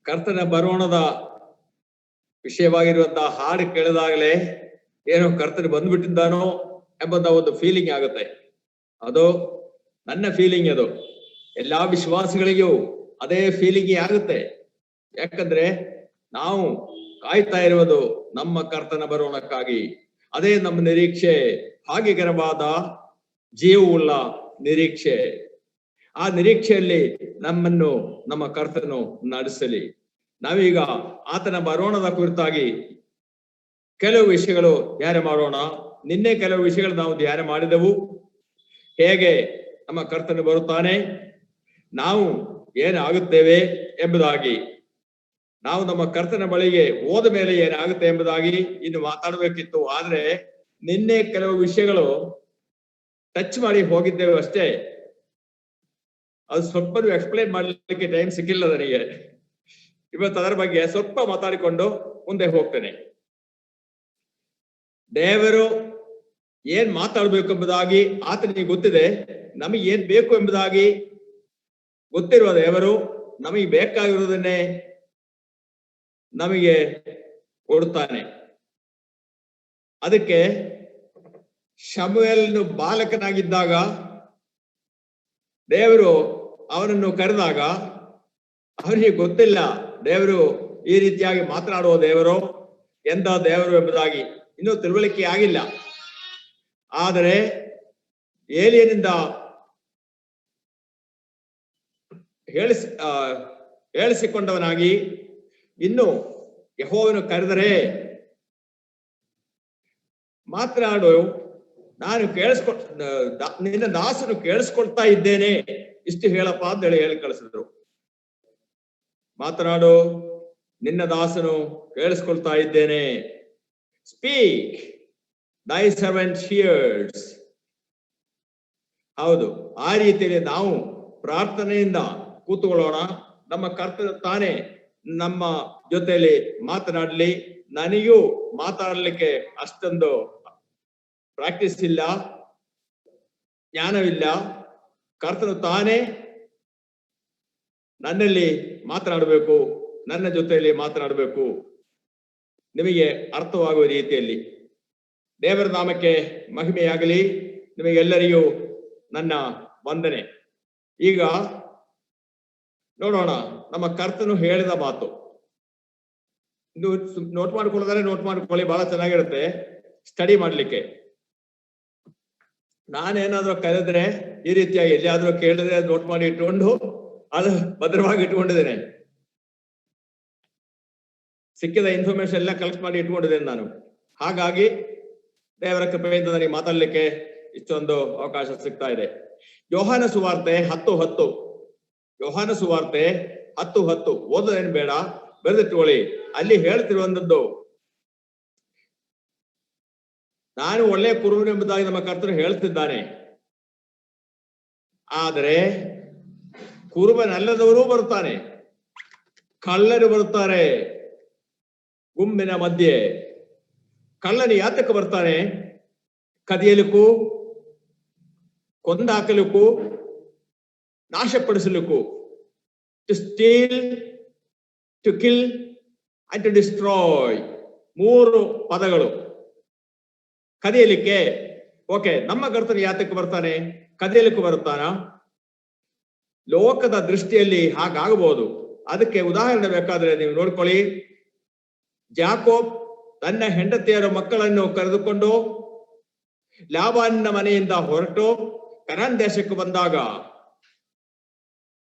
ಕರ್ತನ ಬರೋಣದ ವಿಷಯವಾಗಿರುವಂತಹ ಹಾಡು ಕೇಳಿದಾಗಲೇ ಏನೋ ಕರ್ತನ ಬಂದ್ಬಿಟ್ಟಿದ್ದಾನೋ ಎಂಬಂತ ಒಂದು ಫೀಲಿಂಗ್ ಆಗುತ್ತೆ. ಅದು ನನ್ನ ಫೀಲಿಂಗ್. ಅದು ಎಲ್ಲಾ ವಿಶ್ವಾಸಿಗಳಿಗೂ ಅದೇ ಫೀಲಿಂಗ್ ಆಗುತ್ತೆ. ಯಾಕಂದ್ರೆ ನಾವು ಕಾಯ್ತಾ ಇರುವುದು ನಮ್ಮ ಕರ್ತನ ಬರೋಣಕ್ಕಾಗಿ. ಅದೇ ನಮ್ಮ ನಿರೀಕ್ಷೆ, ಭಾಗ್ಯಕರವಾದ ಜೀವವುಳ್ಳ ನಿರೀಕ್ಷೆ. ಆ ನಿರೀಕ್ಷೆಯಲ್ಲಿ ನಮ್ಮನ್ನು ನಮ್ಮ ಕರ್ತನು ನಡೆಸಲಿ. ನಾವೀಗ ಆತನ ಬರೋಣದ ಕುರಿತಾಗಿ ಕೆಲವು ವಿಷಯಗಳು ಧ್ಯಾನ ಮಾಡೋಣ. ನಿನ್ನೆ ಕೆಲವು ವಿಷಯಗಳು ನಾವು ಧ್ಯಾನ ಮಾಡಿದೆವು. ಹೇಗೆ ನಮ್ಮ ಕರ್ತನು ಬರುತ್ತಾನೆ, ನಾವು ಏನಾಗುತ್ತೇವೆ ಎಂಬುದಾಗಿ, ನಾವು ನಮ್ಮ ಕರ್ತನ ಬಳಿಗೆ ಹೋದ ಮೇಲೆ ಏನಾಗುತ್ತೆ ಎಂಬುದಾಗಿ ಇನ್ನು ಮಾತಾಡಬೇಕಿತ್ತು. ಆದ್ರೆ ನಿನ್ನೆ ಕೆಲವು ವಿಷಯಗಳು ಟಚ್ ಮಾಡಿ ಹೋಗಿದ್ದೇವೆ ಅಷ್ಟೇ. ಅದು ಸ್ವಲ್ಪ ಎಕ್ಸ್ಪ್ಲೈನ್ ಮಾಡ್ಲಿಕ್ಕೆ ಟೈಮ್ ಸಿಕ್ಕಿಲ್ಲ ನನಗೆ. ಇವತ್ತು ಅದರ ಬಗ್ಗೆ ಸ್ವಲ್ಪ ಮಾತಾಡಿಕೊಂಡು ಮುಂದೆ ಹೋಗ್ತೇನೆ. ದೇವರು ಏನ್ ಮಾತಾಡ್ಬೇಕು ಎಂಬುದಾಗಿ ಆತನಿಗೆ ಗೊತ್ತಿದೆ. ನಮಗೆ ಏನ್ ಬೇಕು ಎಂಬುದಾಗಿ ಗೊತ್ತಿರುವ ದೇವರು ನಮಗೆ ಬೇಕಾಗಿರುವುದನ್ನೇ ನಮಗೆ ಕೊಡುತ್ತಾನೆ. ಅದಕ್ಕೆ ಶಮುವೇಲನು ಬಾಲಕನಾಗಿದ್ದಾಗ ದೇವರು ಅವನನ್ನು ಕರೆದಾಗ ಅವನಿಗೆ ಗೊತ್ತಿಲ್ಲ ದೇವರು ಈ ರೀತಿಯಾಗಿ ಮಾತನಾಡುವ ದೇವರು, ಎಂದ ದೇವರು ಎಂಬುದಾಗಿ ಇನ್ನೂ ತಿಳುವಳಿಕೆ ಆಗಿಲ್ಲ. ಆದರೆ ಏಲಿಯನಿಂದ ಹೇಳಿಸಿಕೊಂಡವನಾಗಿ ಇನ್ನು ಯೆಹೋವನು ಕರೆದರೆ ಮಾತನಾಡು, ನಾನು ನಿನ್ನ ದಾಸನು ಕೇಳಿಸ್ಕೊಳ್ತಾ ಇದ್ದೇನೆ, ಇಷ್ಟು ಹೇಳಪ್ಪ ಅಂತ ಹೇಳಿ ಕಳಿಸಿದ್ರು. ಮಾತನಾಡು, ನಿನ್ನ ದಾಸನು ಕೇಳಿಸ್ಕೊಳ್ತಾ ಇದ್ದೇನೆ. ಸ್ಪೀಕ್, ದೈ ಸರ್ವೆಂಟ್ ಹಿಯರ್ಸ್. ಹೌದು, ಆ ರೀತಿಯಲ್ಲಿ ನಾವು ಪ್ರಾರ್ಥನೆಯಿಂದ ಕೂತುಕೊಳ್ಳೋಣ. ನಮ್ಮ ಕರ್ತನ ತಾನೇ ನಮ್ಮ ಜೊತೆಯಲ್ಲಿ ಮಾತನಾಡಲಿ. ನನಗೂ ಮಾತಾಡಲಿಕ್ಕೆ ಅಷ್ಟೊಂದು ಪ್ರಾಕ್ಟೀಸ್ ಇಲ್ಲ, ಜ್ಞಾನವಿಲ್ಲ. ಕರ್ತನು ತಾನೇ ನನ್ನಲ್ಲಿ ಮಾತನಾಡಬೇಕು, ನನ್ನ ಜೊತೆಯಲ್ಲಿ ಮಾತನಾಡಬೇಕು, ನಿಮಗೆ ಅರ್ಥವಾಗುವ ರೀತಿಯಲ್ಲಿ. ದೇವರ ನಾಮಕ್ಕೆ ಮಹಿಮೆಯಾಗಲಿ. ನಿಮಗೆಲ್ಲರಿಗೂ ನನ್ನ ವಂದನೆ. ಈಗ ನೋಡೋಣ ನಮ್ಮ ಕರ್ತನು ಹೇಳಿದ ಮಾತು. ನೋಟ್ ಮಾಡ್ಕೊಳ್ಳೋದಾದ್ರೆ ನೋಟ್ ಮಾಡ್ಕೊಳ್ಳಿ, ಬಹಳ ಚೆನ್ನಾಗಿರುತ್ತೆ ಸ್ಟಡಿ ಮಾಡ್ಲಿಕ್ಕೆ. ನಾನೇನಾದ್ರೂ ಕರೆದ್ರೆ ಈ ರೀತಿಯಾಗಿ ಎಲ್ಲಿಯಾದ್ರೂ ಕೇಳಿದ್ರೆ ನೋಟ್ ಮಾಡಿ ಇಟ್ಕೊಂಡು ಅದು ಭದ್ರವಾಗಿ ಇಟ್ಕೊಂಡಿದ್ದೇನೆ. ಸಿಕ್ಕಿದ ಇನ್ಫಾರ್ಮೇಶನ್ ಎಲ್ಲ ಕಲೆಕ್ಟ್ ಮಾಡಿ ಇಟ್ಕೊಂಡಿದ್ದೇನೆ ನಾನು. ಹಾಗಾಗಿ ದೇವರ ಕೃಪೆಯಿಂದ ನನಗೆ ಮಾತಾಡ್ಲಿಕ್ಕೆ ಇಷ್ಟೊಂದು ಅವಕಾಶ ಸಿಗ್ತಾ ಇದೆ. ಯೋಹಾನ ಸುವಾರ್ತೆ 10:10. ಯೋಹಾನ ಸುವಾರ್ತೆ 10:10 ಓದೋದೇನು ಬೇಡ, ಬರೆದಿಟ್ಟುಕೊಳ್ಳಿ. ಅಲ್ಲಿ ಹೇಳ್ತಿರುವಂತದ್ದು, ನಾನು ಒಳ್ಳೆಯ ಕುರುಬನು ಎಂಬುದಾಗಿ ನಮ್ಮ ಕರ್ತನು ಹೇಳ್ತಿದ್ದಾನೆ. ಆದರೆ ಕುರುಬನಲ್ಲದವರು ಬರುತ್ತಾನೆ, ಕಳ್ಳರು ಬರುತ್ತಾರೆ ಗುಂಪಿನ ಮಧ್ಯೆ. ಕಳ್ಳನು ಯಾತಕ್ಕೆ ಬರ್ತಾನೆ? ಕದಿಯಲಿಕ್ಕೂ, ಕೊಂದಾಕಲಿಕ್ಕೂ, ನಾಶಪಡಿಸಲಿಕ್ಕೂ. To steal, to kill and to destroy. 3 ಪದಗಳು. ಕದಿಯಲಿಕ್ಕೆ, ಓಕೆ, ನಮ್ಮ ಕರ್ತನು ಯಾತಕ್ಕೆ ಬರ್ತಾನೆ? ಕದಿಯಲಿಕ್ಕೂ ಬರುತ್ತಾನ? ಲೋಕದ ದೃಷ್ಟಿಯಲ್ಲಿ ಹಾಗಾಗಬಹುದು. ಅದಕ್ಕೆ ಉದಾಹರಣೆ ಬೇಕಾದ್ರೆ ನೀವು ನೋಡ್ಕೊಳ್ಳಿ. ಜಾಕೋಬ್ ತನ್ನ ಹೆಂಡತಿಯರ ಮಕ್ಕಳನ್ನು ಕರೆದುಕೊಂಡು ಲಾಬಾನನ ಮನೆಯಿಂದ ಹೊರಟು ಕನಾನ್ ದೇಶಕ್ಕೆ ಬಂದಾಗ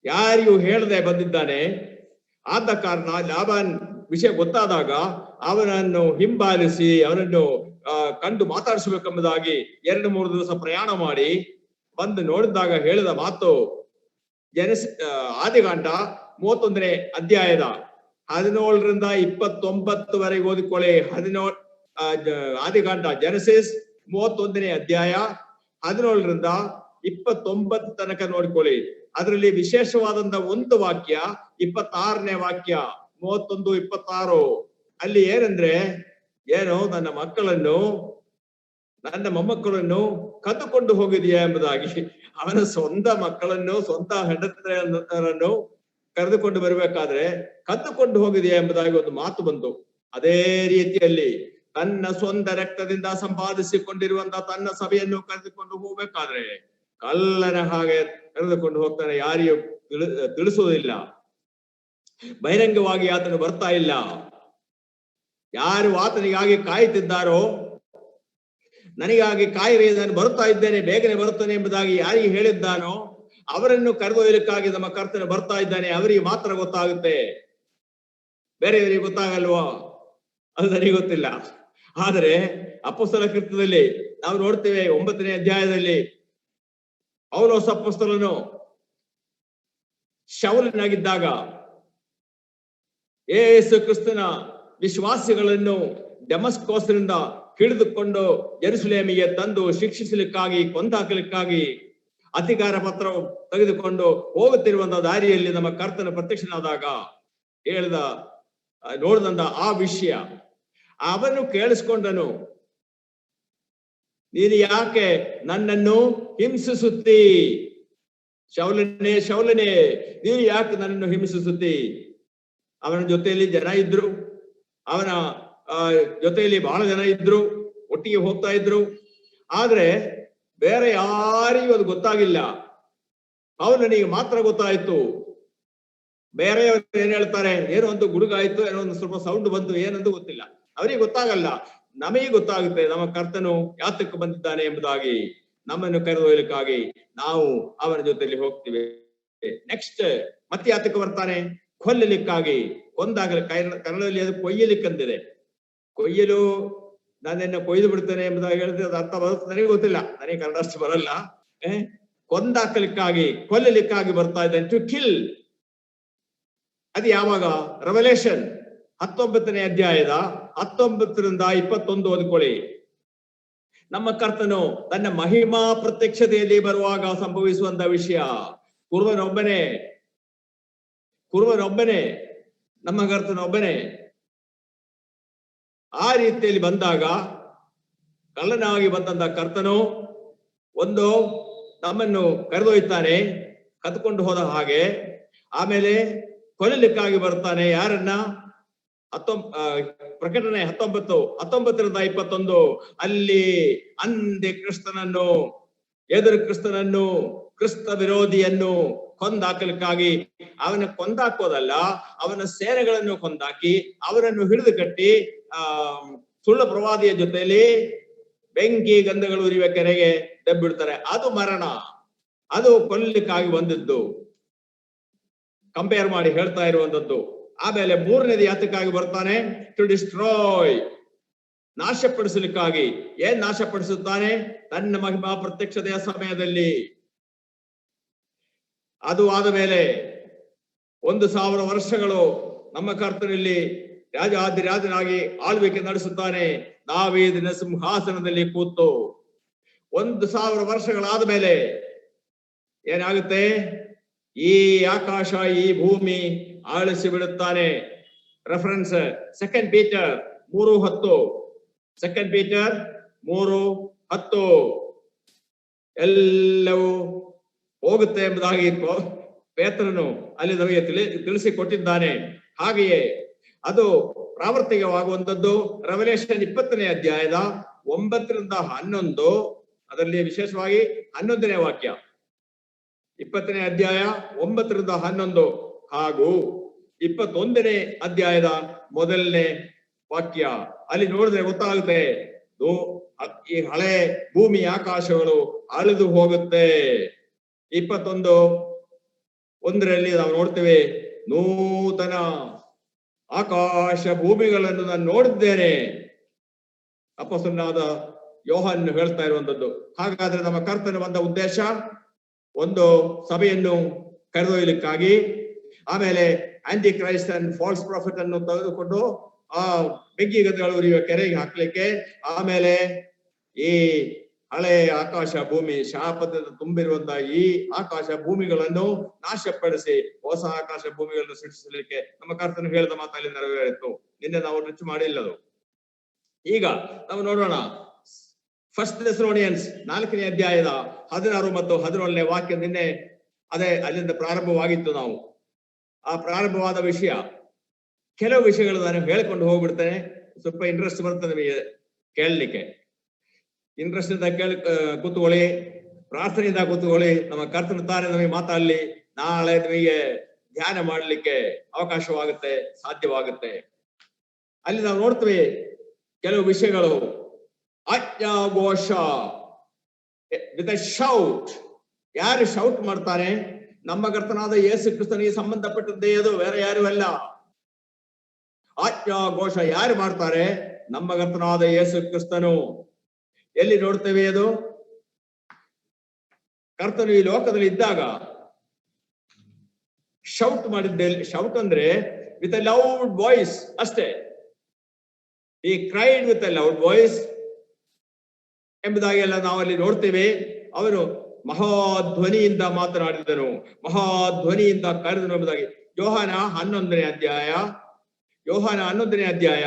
ಯಾರಿಗೂ ಹೇಳದೆ ಬಂದಿದ್ದಾನೆ. ಆದ ಕಾರಣ ಲಾಬಾನ್ ವಿಷಯ ಗೊತ್ತಾದಾಗ ಅವನನ್ನು ಹಿಂಬಾಲಿಸಿ ಅವನನ್ನು ಕಂಡು ಮಾತಾಡಿಸಬೇಕೆಂಬುದಾಗಿ 2-3 ದಿವಸ ಪ್ರಯಾಣ ಮಾಡಿ ಬಂದು ನೋಡಿದಾಗ ಹೇಳಿದ ಮಾತು ಆದಿಕಾಂಡ 31ನೇ ಅಧ್ಯಾಯದ 17ರಿಂದ 29ವರೆಗೆ ಓದಿಕೊಳ್ಳಿ. 17 ಆದಿಕಾಂಡ ಜೆನೆಸಿಸ್ 31ನೇ ಅಧ್ಯಾಯ 17ರಿಂದ 29 ತನಕ ನೋಡಿಕೊಳ್ಳಿ. ಅದರಲ್ಲಿ ವಿಶೇಷವಾದಂತ ಒಂದು ವಾಕ್ಯ 26ನೇ ವಾಕ್ಯ 31-26. ಅಲ್ಲಿ ಏನಂದ್ರೆ, ಏನು ನನ್ನ ಮಕ್ಕಳನ್ನು, ನನ್ನ ಮೊಮ್ಮಕ್ಕಳನ್ನು ಕದ್ದುಕೊಂಡು ಹೋಗಿದೆಯಾ ಎಂಬುದಾಗಿ. ಅವನ ಸ್ವಂತ ಮಕ್ಕಳನ್ನು, ಸ್ವಂತ ಹೆಂಡತಿಯರನ್ನು ಕರೆದುಕೊಂಡು ಬರಬೇಕಾದ್ರೆ ಕದ್ದುಕೊಂಡು ಹೋಗಿದೆಯಾ ಎಂಬುದಾಗಿ ಒಂದು ಮಾತು ಬಂತು. ಅದೇ ರೀತಿಯಲ್ಲಿ ತನ್ನ ಸ್ವಂತ ರಕ್ತದಿಂದ ಸಂಪಾದಿಸಿಕೊಂಡಿರುವಂತಹ ತನ್ನ ಸಭೆಯನ್ನು ಕರೆದುಕೊಂಡು ಹೋಗ್ಬೇಕಾದ್ರೆ ಕಳ್ಳನ ಹಾಗೆ ಕರೆದುಕೊಂಡು ಹೋಗ್ತಾನೆ. ಯಾರಿಗೂ ತಿಳಿಸುವುದಿಲ್ಲ. ಬಹಿರಂಗವಾಗಿ ಆತನು ಬರ್ತಾ ಇಲ್ಲ. ಯಾರು ಆತನಿಗಾಗಿ ಕಾಯುತ್ತಿದ್ದಾರೋ, ನನಗಾಗಿ ಕಾಯಿರಿ, ನಾನು ಬರುತ್ತಾ ಇದ್ದೇನೆ, ಬೇಗನೆ ಬರುತ್ತೇನೆ ಎಂಬುದಾಗಿ ಯಾರಿಗೆ ಹೇಳಿದ್ದಾನೋ ಅವರನ್ನು ಕರೆದೊಯ್ಯಲಿಕ್ಕಾಗಿ ನಮ್ಮ ಕರ್ತನು ಬರ್ತಾ ಇದ್ದಾನೆ. ಅವರಿಗೆ ಮಾತ್ರ ಗೊತ್ತಾಗುತ್ತೆ, ಬೇರೆಯವರಿಗೆ ಗೊತ್ತಾಗಲ್ವಾ? ಅದು ನನಗೆ ಗೊತ್ತಿಲ್ಲ. ಆದರೆ ಅಪೊಸ್ತಲ ಕೃತ್ಯದಲ್ಲಿ ನಾವು ನೋಡ್ತೇವೆ, 9ನೇ ಅಧ್ಯಾಯದಲ್ಲಿ ಪೌಲೋಸ ಅಪೊಸ್ತಲನು ಶೌಲನಾಗಿದ್ದಾಗ ಯೇಸು ಕ್ರಿಸ್ತನ ವಿಶ್ವಾಸಿಗಳನ್ನು ಡಮಸ್ಕೋಸ್ನಿಂದ ಹಿಡಿದುಕೊಂಡು ಜೆರುಸಲೇಮಿಗೆ ತಂದು ಶಿಕ್ಷಿಸಲಿಕ್ಕಾಗಿ, ಕೊಂದಾಕಲಿಕ್ಕಾಗಿ ಅಧಿಕಾರ ಪತ್ರ ತೆಗೆದುಕೊಂಡು ಹೋಗುತ್ತಿರುವಂತಹ ದಾರಿಯಲ್ಲಿ ನಮ್ಮ ಕರ್ತನ ಪ್ರತ್ಯಕ್ಷನಾದಾಗ ನೋಡಿದಂತ ಆ ವಿಷಯ ಅವನು ಕೇಳಿಸ್ಕೊಂಡನು. ನೀನು ಯಾಕೆ ನನ್ನನ್ನು ಹಿಂಸಿಸುತ್ತಿ? ಶೌಲನೇ, ಶೌಲನೇ, ನೀನು ಯಾಕೆ ನನ್ನನ್ನು ಹಿಂಸಿಸುತ್ತಿ? ಅವನ ಜೊತೆಯಲ್ಲಿ ಜನ ಇದ್ರು, ಅವನ ಜೊತೆಯಲ್ಲಿ ಬಹಳ ಜನ ಇದ್ರು, ಒಟ್ಟಿಗೆ ಹೋಗ್ತಾ ಇದ್ರು. ಆದ್ರೆ ಬೇರೆ ಯಾರಿಗೂ ಅದು ಗೊತ್ತಾಗಿಲ್ಲ. ಪೌಲನಿಗೆ ಮಾತ್ರ ಗೊತ್ತಾಯ್ತು. ಬೇರೆಯವರು ಏನ್ ಹೇಳ್ತಾರೆ, ಏನೋ ಒಂದು ಗುಡುಗಾಯ್ತು, ಏನೋ ಒಂದು ಸ್ವಲ್ಪ ಸೌಂಡ್ ಬಂತು, ಏನಂದು ಗೊತ್ತಿಲ್ಲ. ಅವರಿಗೆ ಗೊತ್ತಾಗಲ್ಲ. ನಮಗೆ ಗೊತ್ತಾಗುತ್ತೆ ನಮ್ಮ ಕರ್ತನು ಯಾತಕ್ಕೆ ಬಂದಿದ್ದಾನೆ ಎಂಬುದಾಗಿ. ನಮ್ಮನ್ನು ಕರೆದೊಯ್ಯಲಿಕ್ಕಾಗಿ ನಾವು ಅವನ ಜೊತೆಯಲ್ಲಿ ಹೋಗ್ತೀವಿ. ನೆಕ್ಸ್ಟ್ ಮತ್ತೆ ಯಾತಕ್ಕೆ ಬರ್ತಾನೆ? ಕೊಲ್ಲಲಿಕ್ಕಾಗಿ, ಕೊಂದಾಗಲಿ. ಕನ್ನಡದಲ್ಲಿ ಅದು ಕೊಯ್ಯಲಿಕ್ಕಂತಿದೆ. ಕೊಯ್ಯಲು, ನಾನೆನ್ನ ಕೊಯ್ದು ಬಿಡ್ತೇನೆ ಎಂಬುದಾಗಿ ಹೇಳಿದ್ರೆ ಅದು ಅರ್ಥ ಬರುತ್ತೆ, ನನಗೆ ಗೊತ್ತಿಲ್ಲ, ನನಗೆ ಕನ್ನಡ ಅಷ್ಟು ಬರಲ್ಲ. ಕೊಂದಾಕಲಿಕ್ಕಾಗಿ, ಕೊಲ್ಲಲಿಕ್ಕಾಗಿ ಬರ್ತಾ ಇದ್ದಾನೆ. To kill. ಅದು ಯಾವಾಗ? ರೆವಲೇಷನ್ 19ನೇ ಅಧ್ಯಾಯದ 19ರಿಂದ 21 ಓದಿಕೊಳ್ಳಿ. ನಮ್ಮ ಕರ್ತನು ತನ್ನ ಮಹಿಮಾ ಪ್ರತ್ಯಕ್ಷತೆಯಲ್ಲಿ ಬರುವಾಗ ಸಂಭವಿಸುವಂತ ವಿಷಯ. ಕುರುವನೊಬ್ಬನೇ, ನಮ್ಮ ಕರ್ತನೊಬ್ಬನೇ. ಆ ರೀತಿಯಲ್ಲಿ ಬಂದಾಗ ಕಳ್ಳನಾಗಿ ಬಂದಂತ ಕರ್ತನು ಒಂದು ನಮ್ಮನ್ನು ಕರೆದೊಯ್ತಾನೆ, ಕದ್ಕೊಂಡು ಹೋದ ಹಾಗೆ. ಆಮೇಲೆ ಕೊಲ್ಲಲಿಕ್ಕಾಗಿ ಬರ್ತಾನೆ. ಯಾರನ್ನ? ಪ್ರಕಟಣೆ 19ರಿಂದ 21 ಅಲ್ಲಿ ಅಂದೆ ಕ್ರಿಸ್ತನನ್ನು, ಎದುರು ಕ್ರಿಸ್ತನನ್ನು, ಕ್ರಿಸ್ತ ವಿರೋಧಿಯನ್ನು ಕೊಂದಾಕಲಿಕ್ಕಾಗಿ, ಅವನ ಕೊಂದಾಕೋದಲ್ಲ, ಅವನ ಸೇನೆಗಳನ್ನು ಕೊಂದಾಕಿ ಅವರನ್ನು ಹಿಡಿದು ಕಟ್ಟಿ ಸುಳ್ಳು ಪ್ರವಾದಿಯ ಜೊತೆಯಲ್ಲಿ ಬೆಂಕಿ ಗಂಧಗಳು ಉರಿಯುವ ಕೆರೆಗೆ ದಬ್ಬಿಡ್ತಾರೆ. ಅದು ಮರಣ. ಅದು ಕೊಲ್ಲಲಿಕ್ಕಾಗಿ ಬಂದದ್ದು, ಕಂಪೇರ್ ಮಾಡಿ ಹೇಳ್ತಾ ಇರುವಂತದ್ದು. ಆಮೇಲೆ 3ನೇದು ಯಾತಕ್ಕಾಗಿ ಬರ್ತಾನೆ? ಟು ಡಿಸ್ಟ್ರಾಯ್, ನಾಶಪಡಿಸಲಿಕ್ಕಾಗಿ. ಏನ್ ನಾಶಪಡಿಸುತ್ತಾನೆ? ತನ್ನ ಮಹಿಮಾ ಪ್ರತ್ಯಕ್ಷತೆಯ ಸಮಯದಲ್ಲಿ. ಅದು ಆದ ಮೇಲೆ 1000 ವರ್ಷಗಳು ನಮ್ಮ ಕರ್ತನಲ್ಲಿ ರಾಜಾದಿರಾಜನಾಗಿ ಆಳ್ವಿಕೆ ನಡೆಸುತ್ತಾನೆ. ದಾವೀದನ ಸಿಂಹಾಸನದಲ್ಲಿ ಕೂತು 1000 ವರ್ಷಗಳಾದ ಮೇಲೆ ಏನಾಗುತ್ತೆ? ಈ ಆಕಾಶ, ಈ ಭೂಮಿ ಆಳಿಸಿ ಬಿಡುತ್ತಾನೆ. Reference 2 Peter 3:10. 2 ಪೀಟರ್ 3:10. ಎಲ್ಲವೂ ಹೋಗುತ್ತೆ ಎಂಬುದಾಗಿ ಪೇತ್ರನು ಅಲ್ಲಿ ನಮಗೆ ತಿಳಿಸಿಕೊಟ್ಟಿದ್ದಾನೆ. ಹಾಗೆಯೇ ಅದು ಪ್ರಾವರ್ತಿಕವಾಗುವಂತದ್ದು. ರೆವಲೇಷನ್ 20ನೇ ಅಧ್ಯಾಯದ 9ರಿಂದ 11, ಅದರಲ್ಲಿ ವಿಶೇಷವಾಗಿ 11ನೇ ವಾಕ್ಯ. 20ನೇ ಅಧ್ಯಾಯ 9ರಿಂದ 11 ಹಾಗೂ 21ನೇ ಅಧ್ಯಾಯದ 1ನೇ ವಾಕ್ಯ. ಅಲ್ಲಿ ನೋಡಿದ್ರೆ ಗೊತ್ತಾಗುತ್ತೆ, ಈ ಹಳೆ ಭೂಮಿ ಆಕಾಶಗಳು ಅಳಿದು ಹೋಗುತ್ತೆ. 21:1 ನಾವು ನೋಡ್ತೇವೆ, ನೂತನ ಆಕಾಶ ಭೂಮಿಗಳನ್ನು ನಾನು ನೋಡಿದ್ದೇನೆ. ಅಪೊಸ್ತಲನಾದ ಯೋಹಾನ್ ಹೇಳ್ತಾ ಇರುವಂತದ್ದು. ಹಾಗಾದ್ರೆ ನಮ್ಮ ಕರ್ತನ ಬಂದ ಉದ್ದೇಶ ಒಂದು ಸಭೆಯನ್ನು ಕರೆದೊಯ್ಯಲಿಕ್ಕಾಗಿ, ಆಮೇಲೆ Antichrist and false prophet ಅನ್ನು ತೆಗೆದುಕೊಂಡು ಆ ಬೆಂಕಿ ಗಂಧಗಳು ಉರಿಯುವ ಕೆರೆಗೆ ಹಾಕ್ಲಿಕ್ಕೆ, ಆಮೇಲೆ ಈ ಹಳೆ ಆಕಾಶ ಭೂಮಿ ಶಾಪದಿಂದ ತುಂಬಿರುವಂತಹ ಈ ಆಕಾಶ ಭೂಮಿಗಳನ್ನು ನಾಶಪಡಿಸಿ ಹೊಸ ಆಕಾಶ ಭೂಮಿಗಳನ್ನು ಸೃಷ್ಟಿಸಲಿಕ್ಕೆ ನಮ್ಮ ಕರ್ತನು ಹೇಳಿದ ಮಾತಲ್ಲಿ ನೆರವೇರಿತ್ತು. ನಿನ್ನೆ ನಾವು ರಿಚ್ ಮಾಡಿಲ್ಲದು. ಈಗ ನಾವು ನೋಡೋಣ 1 ಥೆಸಲೋನಿಯನ್ಸ್ 4ನೇ ಅಧ್ಯಾಯದ 16 ಮತ್ತು 17ನೇ ವಾಕ್ಯ. ನಿನ್ನೆ ಅದೇ ಅಲ್ಲಿಂದ ಪ್ರಾರಂಭವಾಗಿತ್ತು. ನಾವು ಆ ಪ್ರಾರಂಭವಾದ ವಿಷಯ, ಕೆಲವು ವಿಷಯಗಳು ನಾನು ಹೇಳ್ಕೊಂಡು ಹೋಗ್ಬಿಡ್ತೇನೆ. ಸ್ವಲ್ಪ ಇಂಟ್ರೆಸ್ಟ್ ಬರ್ತದೆ ನಿಮಗೆ ಕೇಳಲಿಕ್ಕೆ. ಇಂಟ್ರೆಸ್ಟ್ ಇಂದ ಕೂತ್ಕೊಳ್ಳಿ, ಪ್ರಾರ್ಥನೆಯಿಂದ ಕೂತ್ಕೊಳ್ಳಿ. ನಮ್ಮ ಕರ್ತನ ತಾನೇ ನಮಗೆ ಮಾತಾಡಲಿ. ನಾಳೆ ನಿಮಗೆ ಧ್ಯಾನ ಮಾಡಲಿಕ್ಕೆ ಅವಕಾಶವಾಗುತ್ತೆ, ಸಾಧ್ಯವಾಗುತ್ತೆ. ಅಲ್ಲಿ ನಾವು ನೋಡ್ತೀವಿ ಕೆಲವು ವಿಷಯಗಳು. ಆಜ್ಞಾಘೋಷ ವಿತ್ ಎ ಶೌಟ್. ಯಾರು ಶೌಟ್ ಮಾಡ್ತಾರೆ? ನಮ್ಮ ಕರ್ತನಾದ ಯೇಸು ಕ್ರಿಸ್ತನಿಗೆ ಸಂಬಂಧಪಟ್ಟದ್ದೇ ಅದು, ಬೇರೆ ಯಾರು ಅಲ್ಲ. ಆಜ್ಞಾಘೋಷ ಯಾರು ಮಾಡ್ತಾರೆ? ನಮ್ಮ ಕರ್ತನಾದ ಯೇಸು ಕ್ರಿಸ್ತನು. ಎಲ್ಲಿ ನೋಡ್ತೇವೆ ಅದು? ಕರ್ತನು ಈ ಲೋಕದಲ್ಲಿ ಇದ್ದಾಗ ಶೌಟ್ ಮಾಡಿದ್ದೆ. ಶೌಟ್ ಅಂದ್ರೆ ವಿತ್ ಎ ಲೌಡ್ ವಾಯ್ಸ್ ಅಷ್ಟೇ. ಈ cried with a loud voice ಎಂಬುದಾಗೆಲ್ಲ ನಾವಲ್ಲಿ ನೋಡ್ತೇವೆ. ಅವನು ಮಹಾಧ್ವನಿಯಿಂದ ಮಾತನಾಡಿದನು, ಮಹಾಧ್ವನಿಯಿಂದ ಕರೆದನು ಎಂಬುದಾಗಿ ಯೋಹಾನ 11ನೇ ಅಧ್ಯಾಯ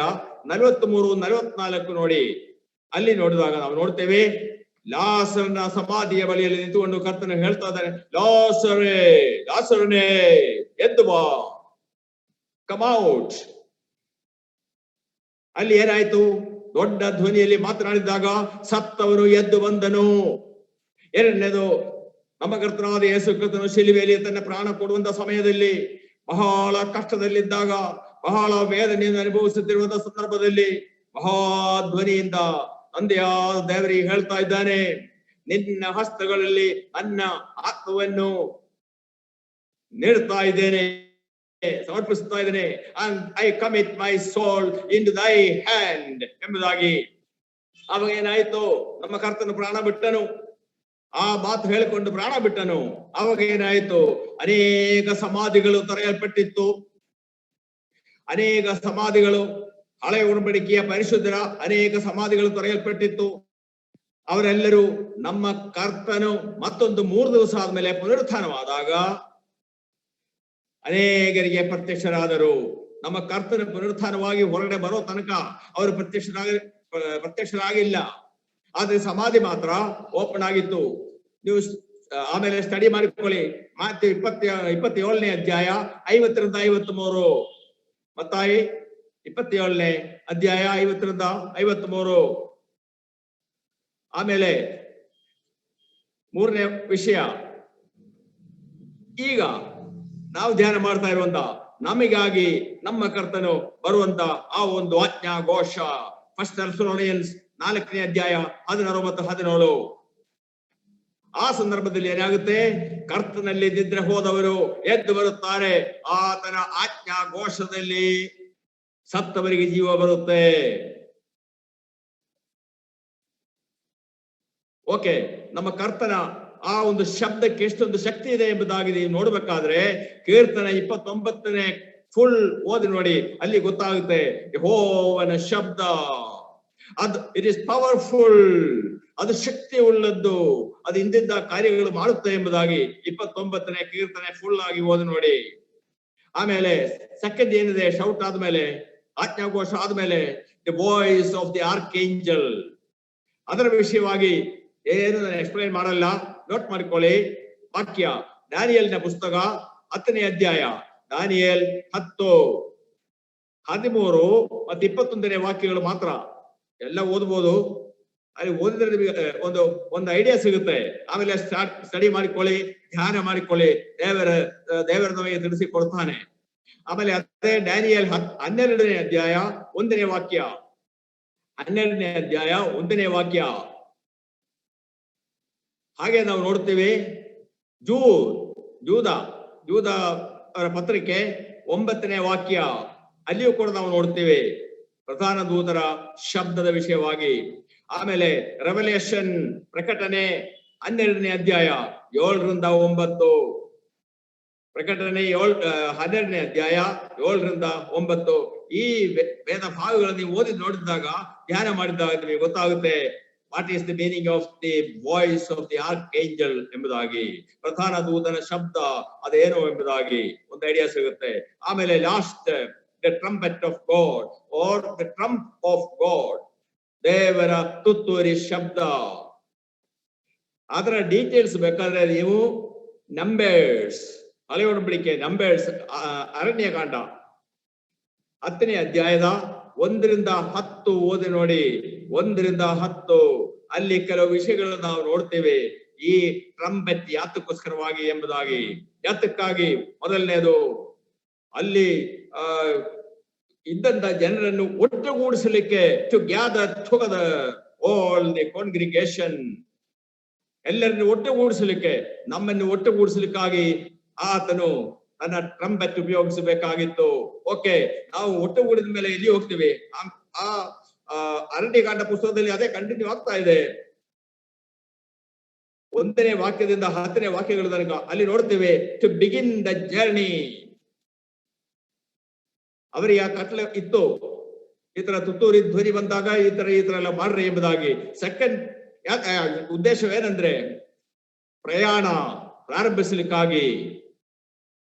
43-44 ನೋಡಿ. ಅಲ್ಲಿ ನೋಡಿದಾಗ ನಾವು ನೋಡ್ತೇವೆ, ಲಾಸರನ ಸಮಾಧಿಯ ಬಳಿಯಲ್ಲಿ ನಿಂತುಕೊಂಡು ಕರ್ತನು ಹೇಳ್ತಾ ಇದ್ದಾನೆ, ಲಾಸರೇ, ಲಾಸರನೇ ಎದ್ದು ಬಾ, ಕಮ್ ಔಟ್. ಅಲ್ಲಿ ಏನಾಯ್ತು? ದೊಡ್ಡ ಧ್ವನಿಯಲ್ಲಿ ಮಾತನಾಡಿದಾಗ ಸತ್ತವನು ಎದ್ದು ಬಂದನು. ಎರಡನೇದು, ನಮ್ಮ ಕರ್ತನಾದ ಯೇಸು ಕ್ರಿಸ್ತನು ಶಿಲುಬೆಯಲ್ಲಿ ತನ್ನ ಪ್ರಾಣ ಕೊಡುವಂತ ಸಮಯದಲ್ಲಿ, ಬಹಳ ಕಷ್ಟದಲ್ಲಿದ್ದಾಗ, ಬಹಳ ವೇದನೆಯನ್ನು ಅನುಭವಿಸುತ್ತಿರುವಂತಹ ಸಂದರ್ಭದಲ್ಲಿ ಮಹಾಧ್ವನಿಯಿಂದ ತಂದೆಯಾದ ದೇವರಿಗೆ ಹೇಳ್ತಾ ಇದ್ದಾನೆ, ನಿನ್ನ ಹಸ್ತಗಳಲ್ಲಿ ನನ್ನ ಆತ್ಮವನ್ನು ನೀಡ್ತಾ ಇದ್ದೇನೆ, ಸಮರ್ಪಿಸ್ತಾ ಇದ್ದೇನೆ. I commit my soul into thy hand ಎಂಬುದಾಗಿ. ಅವಾಗ ಏನಾಯ್ತು? ನಮ್ಮ ಕರ್ತನು ಪ್ರಾಣ ಬಿಟ್ಟನು. ಆ ಮಾತು ಹೇಳಿಕೊಂಡು ಪ್ರಾಣ ಬಿಟ್ಟನು. ಅವಾಗ ಏನಾಯ್ತು? ಅನೇಕ ಸಮಾಧಿಗಳು ತೆರೆಯಲ್ಪಟ್ಟಿತ್ತು. ಅನೇಕ ಸಮಾಧಿಗಳು, ಹಳೆಯ ಒಡಂಬಡಿಕೆಯ ಪರಿಶುದ್ಧರ ಅನೇಕ ಸಮಾಧಿಗಳು ತೆರೆಯಲ್ಪಟ್ಟಿತ್ತು. ಅವರೆಲ್ಲರೂ ನಮ್ಮ ಕರ್ತನು ಮತ್ತೊಂದು 3 ದಿವಸ ಆದ್ಮೇಲೆ ಪುನರುತ್ಥಾನವಾದಾಗ ಅನೇಕರಿಗೆ ಪ್ರತ್ಯಕ್ಷರಾದರು. ನಮ್ಮ ಕರ್ತನ ಪುನರುತ್ಥಾನವಾಗಿ ಹೊರಗಡೆ ಬರೋ ತನಕ ಅವರು ಪ್ರತ್ಯಕ್ಷರಾಗಿಲ್ಲ. ಆದ್ರೆ ಸಮಾಧಿ ಮಾತ್ರ ಓಪನ್ ಆಗಿತ್ತು. ನೀವು ಆಮೇಲೆ ಸ್ಟಡಿ ಮಾಡಿಕೊಳ್ಳಿ. ಮಾತ್ಯ 27ನೇ ಅಧ್ಯಾಯ 50-53. ಮತ್ತಾಯಿ 27ನೇ ಅಧ್ಯಾಯ 50-53. ಆಮೇಲೆ 3ನೇ ವಿಷಯ, ಈಗ ನಾವು ಧ್ಯಾನ ಮಾಡ್ತಾ ಇರುವಂತ ನಮಗಾಗಿ ನಮ್ಮ ಕರ್ತನು ಬರುವಂತ ಆ ಒಂದು ಆಜ್ಞಾ ಘೋಷ. 1 ಥೆಸಲೋನಿಯನ್ಸ್ 4ನೇ ಅಧ್ಯಾಯ 16-17. ಆ ಸಂದರ್ಭದಲ್ಲಿ ಏನಾಗುತ್ತೆ? ಕರ್ತನಲ್ಲಿ ನಿದ್ರೆ ಹೋದವರು ಎದ್ದು ಬರುತ್ತಾರೆ. ಆತನ ಆಜ್ಞಾ ಘೋಷದಲ್ಲಿ ಸತ್ತವರಿಗೆ ಜೀವ ಬರುತ್ತೆ. ಓಕೆ, ನಮ್ಮ ಕರ್ತನ ಆ ಒಂದು ಶಬ್ದಕ್ಕೆ ಎಷ್ಟೊಂದು ಶಕ್ತಿ ಇದೆ ಎಂಬುದಾಗಿ ನೀವು ನೋಡ್ಬೇಕಾದ್ರೆ ಕೀರ್ತನ 29ನೇ ಫುಲ್ ಓದಿ ನೋಡಿ, ಅಲ್ಲಿ ಗೊತ್ತಾಗುತ್ತೆ. ಯೆಹೋವನ ಶಬ್ದ ಅದು ಇಟ್ ಇಸ್ ಪವರ್ಫುಲ್, ಅದು ಶಕ್ತಿ ಉಳ್ಳದ್ದು, ಅದು ಇಂದಿದ್ದ ಕಾರ್ಯಗಳು ಮಾಡುತ್ತೆ ಎಂಬುದಾಗಿ 29ನೇ ಕೀರ್ತನೆ ಫುಲ್ ಆಗಿ ಓದಿ ನೋಡಿ. ಆಮೇಲೆ ಸೆಕೆಂಡ್ ಏನಿದೆ? ಶೌಟ್ ಆದ್ಮೇಲೆ, ಆಜ್ಞಾಘೋಷ ಆದ್ಮೇಲೆ ದಿ ವಾಯ್ಸ್ ಆಫ್ ದಿ ಆರ್ಕ್ಏಂಜಲ್. ಅದರ ವಿಷಯವಾಗಿ ಏನು ನಾನು ಎಕ್ಸ್ಪ್ಲೈನ್ ಮಾಡಲ್ಲ, ನೋಟ್ ಮಾಡಿಕೊಳ್ಳಿ. ವಾಕ್ಯ ದಾನಿಯೇಲನ ಪುಸ್ತಕ 10ನೇ ಅಧ್ಯಾಯ, ದಾನಿಯೇಲ್ 10, 13 ಮತ್ತು 21ನೇ ವಾಕ್ಯಗಳು ಮಾತ್ರ. ಎಲ್ಲ ಓದ್ಬೋದು. ಅಲ್ಲಿ ಓದಿದ್ರೆ ನಿಮಗೆ ಒಂದು ಐಡಿಯಾ ಸಿಗುತ್ತೆ. ಆಮೇಲೆ ಸ್ಟಡಿ ಮಾಡಿಕೊಳ್ಳಿ, ಧ್ಯಾನ ಮಾಡಿಕೊಳ್ಳಿ. ದೇವರ ನಮಗೆ ತಿಳಿಸಿಕೊಡ್ತಾನೆ. ಆಮೇಲೆ ಅದೇ ದಾನಿಯೇಲ್ 12ನೇ ಅಧ್ಯಾಯ 1ನೇ ವಾಕ್ಯ, 12ನೇ ಅಧ್ಯಾಯ 1ನೇ ವಾಕ್ಯ. ಹಾಗೆ ನಾವು ನೋಡ್ತೀವಿ ಜೂದ ಅವರ ಪತ್ರಿಕೆ 9ನೇ ವಾಕ್ಯ, ಅಲ್ಲಿಯೂ ಕೂಡ ನಾವು ನೋಡ್ತೀವಿ ಪ್ರಧಾನ ದೂತರ ಶಬ್ದದ ವಿಷಯವಾಗಿ. ಆಮೇಲೆ ರೆವಲ್ಯೂಷನ್ ಪ್ರಕಟಣೆ 12ನೇ ಅಧ್ಯಾಯ 7-9, ಪ್ರಕಟಣೆ 12ನೇ ಅಧ್ಯಾಯ 7-9. ಈ ವೇದ ಭಾಗಗಳನ್ನು ನೀವು ಓದಿ ನೋಡಿದಾಗ, ಧ್ಯಾನ ಮಾಡಿದಾಗ ನಿಮಗೆ ಗೊತ್ತಾಗುತ್ತೆ what is the meaning of the voice of the archangel ಎಂಬುದಾಗಿ. ಪ್ರಧಾನ ದೂತನ ಶಬ್ದ ಅದೇನು ಎಂಬುದಾಗಿ ಒಂದು ಐಡಿಯಾ ಸಿಗುತ್ತೆ. ಆಮೇಲೆ last the trumpet of god are the Trump of god, ದೇವರ ತುತ್ತೂರಿ ಶಬ್ದ. ಅದರ ಡೀಟೇಲ್ಸ್ ಬೇಕಾದ್ರೆ ನೀವು ನಂಬರ್ಸ್ ಹಳೆ ಒಡಂಬಡಿಕೆ ನಂಬರ್ಸ್ ಅರಣ್ಯಕಾಂಡ 10ನೇ ಅಧ್ಯಾಯದ 1-10 ಓದಿ ನೋಡಿ. 1-10 ಅಲ್ಲಿ ಕೆಲವು ವಿಷಯಗಳನ್ನು ನಾವು ನೋಡ್ತೇವೆ. ಈ ಟ್ರಂಪೆಟ್ ಯಾತಕ್ಕೋಸ್ಕರವಾಗಿ ಎಂಬುದಾಗಿ, ಯಾತಕ್ಕಾಗಿ? ಮೊದಲನೇದು, ಅಲ್ಲಿ ಇದ್ದಂತ ಜನರನ್ನು ಒಟ್ಟುಗೂಡಿಸಲಿಕ್ಕೆ, to gather together all the congregation, ಎಲ್ಲರನ್ನು ಒಟ್ಟುಗೂಡಿಸಲಿಕ್ಕೆ, ನಮ್ಮನ್ನು ಒಟ್ಟುಗೂಡಿಸಲಿಕ್ಕಾಗಿ ಆತನು ತನ್ನ ಟ್ರಂಪೆಟ್ ಉಪಯೋಗಿಸಬೇಕಾಗಿತ್ತು. ಓಕೆ, ನಾವು ಒಟ್ಟುಗೂಡಿದ ಮೇಲೆ ಎಲ್ಲಿ ಹೋಗ್ತೀವಿ? ಆ ಅರಣ್ಯಕಾಂಡ ಪುಸ್ತಕದಲ್ಲಿ ಅದೇ ಕಂಟಿನ್ಯೂ ಆಗ್ತಾ ಇದೆ. 1ನೇ ವಾಕ್ಯದಿಂದ 10ನೇ ವಾಕ್ಯಗಳ ತನಕ ಅಲ್ಲಿ ನೋಡ್ತೇವೆ. ಟು ಬಿಗಿನ್ ದ ಜರ್ನಿ, ಅವರಿಗೆ ಆ ಕಟ್ಲೆ ಇತ್ತು, ಈ ತರ ತುತ್ತೂರಿ ಧ್ವನಿ ಬಂದಾಗ ಈ ತರ ಎಲ್ಲ ಮಾಡ್ರಿ ಎಂಬುದಾಗಿ. ಸೆಕೆಂಡ್ ಉದ್ದೇಶವೇನೆಂದ್ರೆ ಪ್ರಯಾಣ ಪ್ರಾರಂಭಿಸಲಿಕ್ಕಾಗಿ,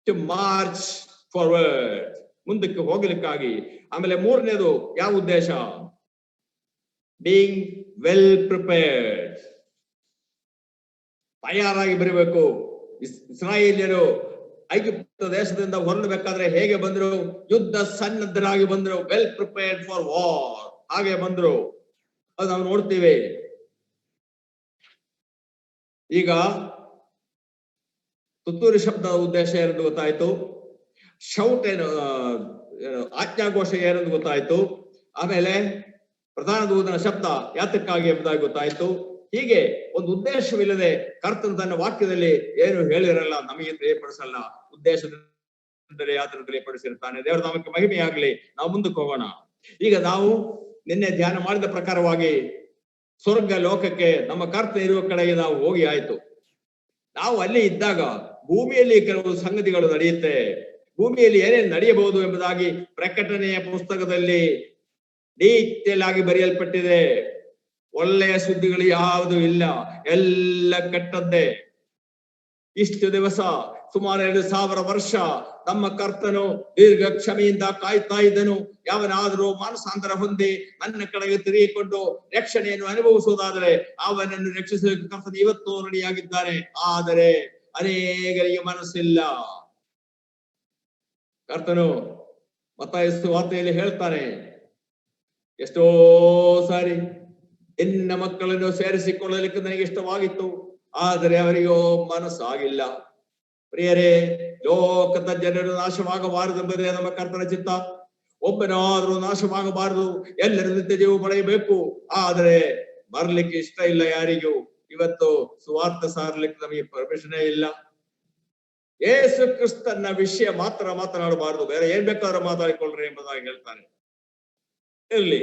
ಟು ಮಾರ್ಚ್ ಫಾರ್ವರ್ಡ್, ಮುಂದಕ್ಕೆ ಹೋಗಲಿಕ್ಕಾಗಿ. ಆಮೇಲೆ 3ನೇದು ಯಾವ ಉದ್ದೇಶ? ಬೀಯಿಂಗ್ ವೆಲ್ ಪ್ರಿಪೇರ್ಡ್, ತಯಾರಾಗಿ ಬರಬೇಕು. ಇಸ್ರಾಯೇಲ್ಯರು ಐಗುಪ್ತ ದೇಶದಿಂದ ಹೊರಡಬೇಕಾದ್ರೆ ಹೇಗೆ ಬಂದ್ರು? ಯುದ್ಧ ಸನ್ನದ್ಧರಾಗಿ ಬಂದ್ರು, ವೆಲ್ ಪ್ರಿಪೇರ್ಡ್ ಫಾರ್ ವಾರ್, ಹಾಗೆ ಬಂದ್ರು. ಅದು ನಾವು ನೋಡ್ತೀವಿ. ಈಗ ತುತ್ತೂರಿ ಶಬ್ದ ಉದ್ದೇಶ ಏನೆಂದು ಗೊತ್ತಾಯ್ತು, ಶೌಟ್ ಏನು, ಆಜ್ಞಾಘೋಷ ಏನೆಂದು ಗೊತ್ತಾಯ್ತು, ಆಮೇಲೆ ಪ್ರಧಾನ ದೂತನ ಶಬ್ದ ಯಾತಕ್ಕಾಗಿ ಎಂಬುದಾಗಿ ಗೊತ್ತಾಯ್ತು. ಹೀಗೆ ಒಂದು ಉದ್ದೇಶವಿಲ್ಲದೆ ಕರ್ತನು ತನ್ನ ವಾಕ್ಯದಲ್ಲಿ ಏನು ಹೇಳಿರಲ್ಲ, ನಮಗೆ ತಿಳಿಯಪಡಿಸಲ್ಲ. ಉದ್ದೇಶದಲ್ಲಿ ಆತನು ತಿಳಿಯಪಡಿಸಿರ್ತಾನೆ. ದೇವರ ನಾಮಕ್ಕೆ ಮಹಿಮೆಯಾಗ್ಲಿ. ನಾವು ಮುಂದಕ್ಕೆ ಹೋಗೋಣ. ಈಗ ನಾವು ನಿನ್ನೆ ಧ್ಯಾನ ಮಾಡಿದ ಪ್ರಕಾರವಾಗಿ ಸ್ವರ್ಗ ಲೋಕಕ್ಕೆ ನಮ್ಮ ಕರ್ತ ಇರುವ ಕಡೆಗೆ ನಾವು ಹೋಗಿ ಆಯ್ತು. ನಾವು ಅಲ್ಲಿ ಇದ್ದಾಗ ಭೂಮಿಯಲ್ಲಿ ಕೆಲವು ಸಂಗತಿಗಳು ನಡೆಯುತ್ತೆ. ಭೂಮಿಯಲ್ಲಿ ಏನೇನು ನಡೆಯಬಹುದು ಎಂಬುದಾಗಿ ಪ್ರಕಟಣೆಯ ಪುಸ್ತಕದಲ್ಲಿ ಡೀಟೇಲ್ ಆಗಿ ಬರೆಯಲ್ಪಟ್ಟಿದೆ. ಒಳ್ಳೆಯ ಸುದ್ದಿಗಳು ಯಾವುದು ಇಲ್ಲ, ಎಲ್ಲ ಕೆಟ್ಟದ್ದೇ. ಇಷ್ಟು ದಿವಸ, ಸುಮಾರು 2000 ವರ್ಷ ನಮ್ಮ ಕರ್ತನು ದೀರ್ಘ ಕ್ಷಮೆಯಿಂದ ಕಾಯ್ತಾ ಇದ್ದನು. ಯಾವನಾದರೂ ಮಾನಸಾಂತರ ಹೊಂದಿ ನನ್ನ ಕಡೆಗೆ ತಿರುಗಿಕೊಂಡು ರಕ್ಷಣೆಯನ್ನು ಅನುಭವಿಸುವುದಾದರೆ ಅವನನ್ನು ರಕ್ಷಿಸಲಿಕ್ಕೆ ಕರ್ತನು ಇವತ್ತು ರೆಡಿಯಾಗಿದ್ದಾನೆ. ಆದರೆ ಅನೇಕರಿಗೆ ಮನಸ್ಸಿಲ್ಲ. ಕರ್ತನು ಮತ್ತಾಯ ಸುವಾರ್ತೆಯಲ್ಲಿ ಹೇಳ್ತಾನೆ, ಎಷ್ಟೋ ಸಾರಿ ನಿನ್ನ ಮಕ್ಕಳನ್ನು ಸೇರಿಸಿಕೊಳ್ಳಲಿಕ್ಕೆ ನನಗೆ ಇಷ್ಟವಾಗಿತ್ತು, ಆದರೆ ಅವರಿಗೂ ಮನಸ್ಸಾಗಿಲ್ಲ. ಪ್ರಿಯರೇ, ಲೋಕದ ಜನರು ನಾಶವಾಗಬಾರದೆಂಬುದೇ ನಮ್ಮ ಕರ್ತನ ಚಿತ್ತ. ಒಬ್ಬನಾದ್ರೂ ನಾಶವಾಗಬಾರದು, ಎಲ್ಲರೂ ನಿತ್ಯ ಜೀವ ಪಡೆಯಬೇಕು. ಆದರೆ ಬರ್ಲಿಕ್ಕೆ ಇಷ್ಟ ಇಲ್ಲ ಯಾರಿಗೂ. ಇವತ್ತು ಸುವಾರ್ತೆ ಸಾರಲಿಕ್ಕೆ ನಮಗೆ ಪರ್ಮಿಷನೇ ಇಲ್ಲ. ಯೇಸು ಕ್ರಿಸ್ತನ ವಿಷಯ ಮಾತ್ರ ಮಾತನಾಡಬಾರದು, ಬೇರೆ ಏನ್ ಬೇಕಾದ್ರೂ ಮಾತಾಡಿಕೊಳ್ಳ್ರಿ ಎಂಬುದಾಗಿ ಹೇಳ್ತಾನೆ. ಇರ್ಲಿ,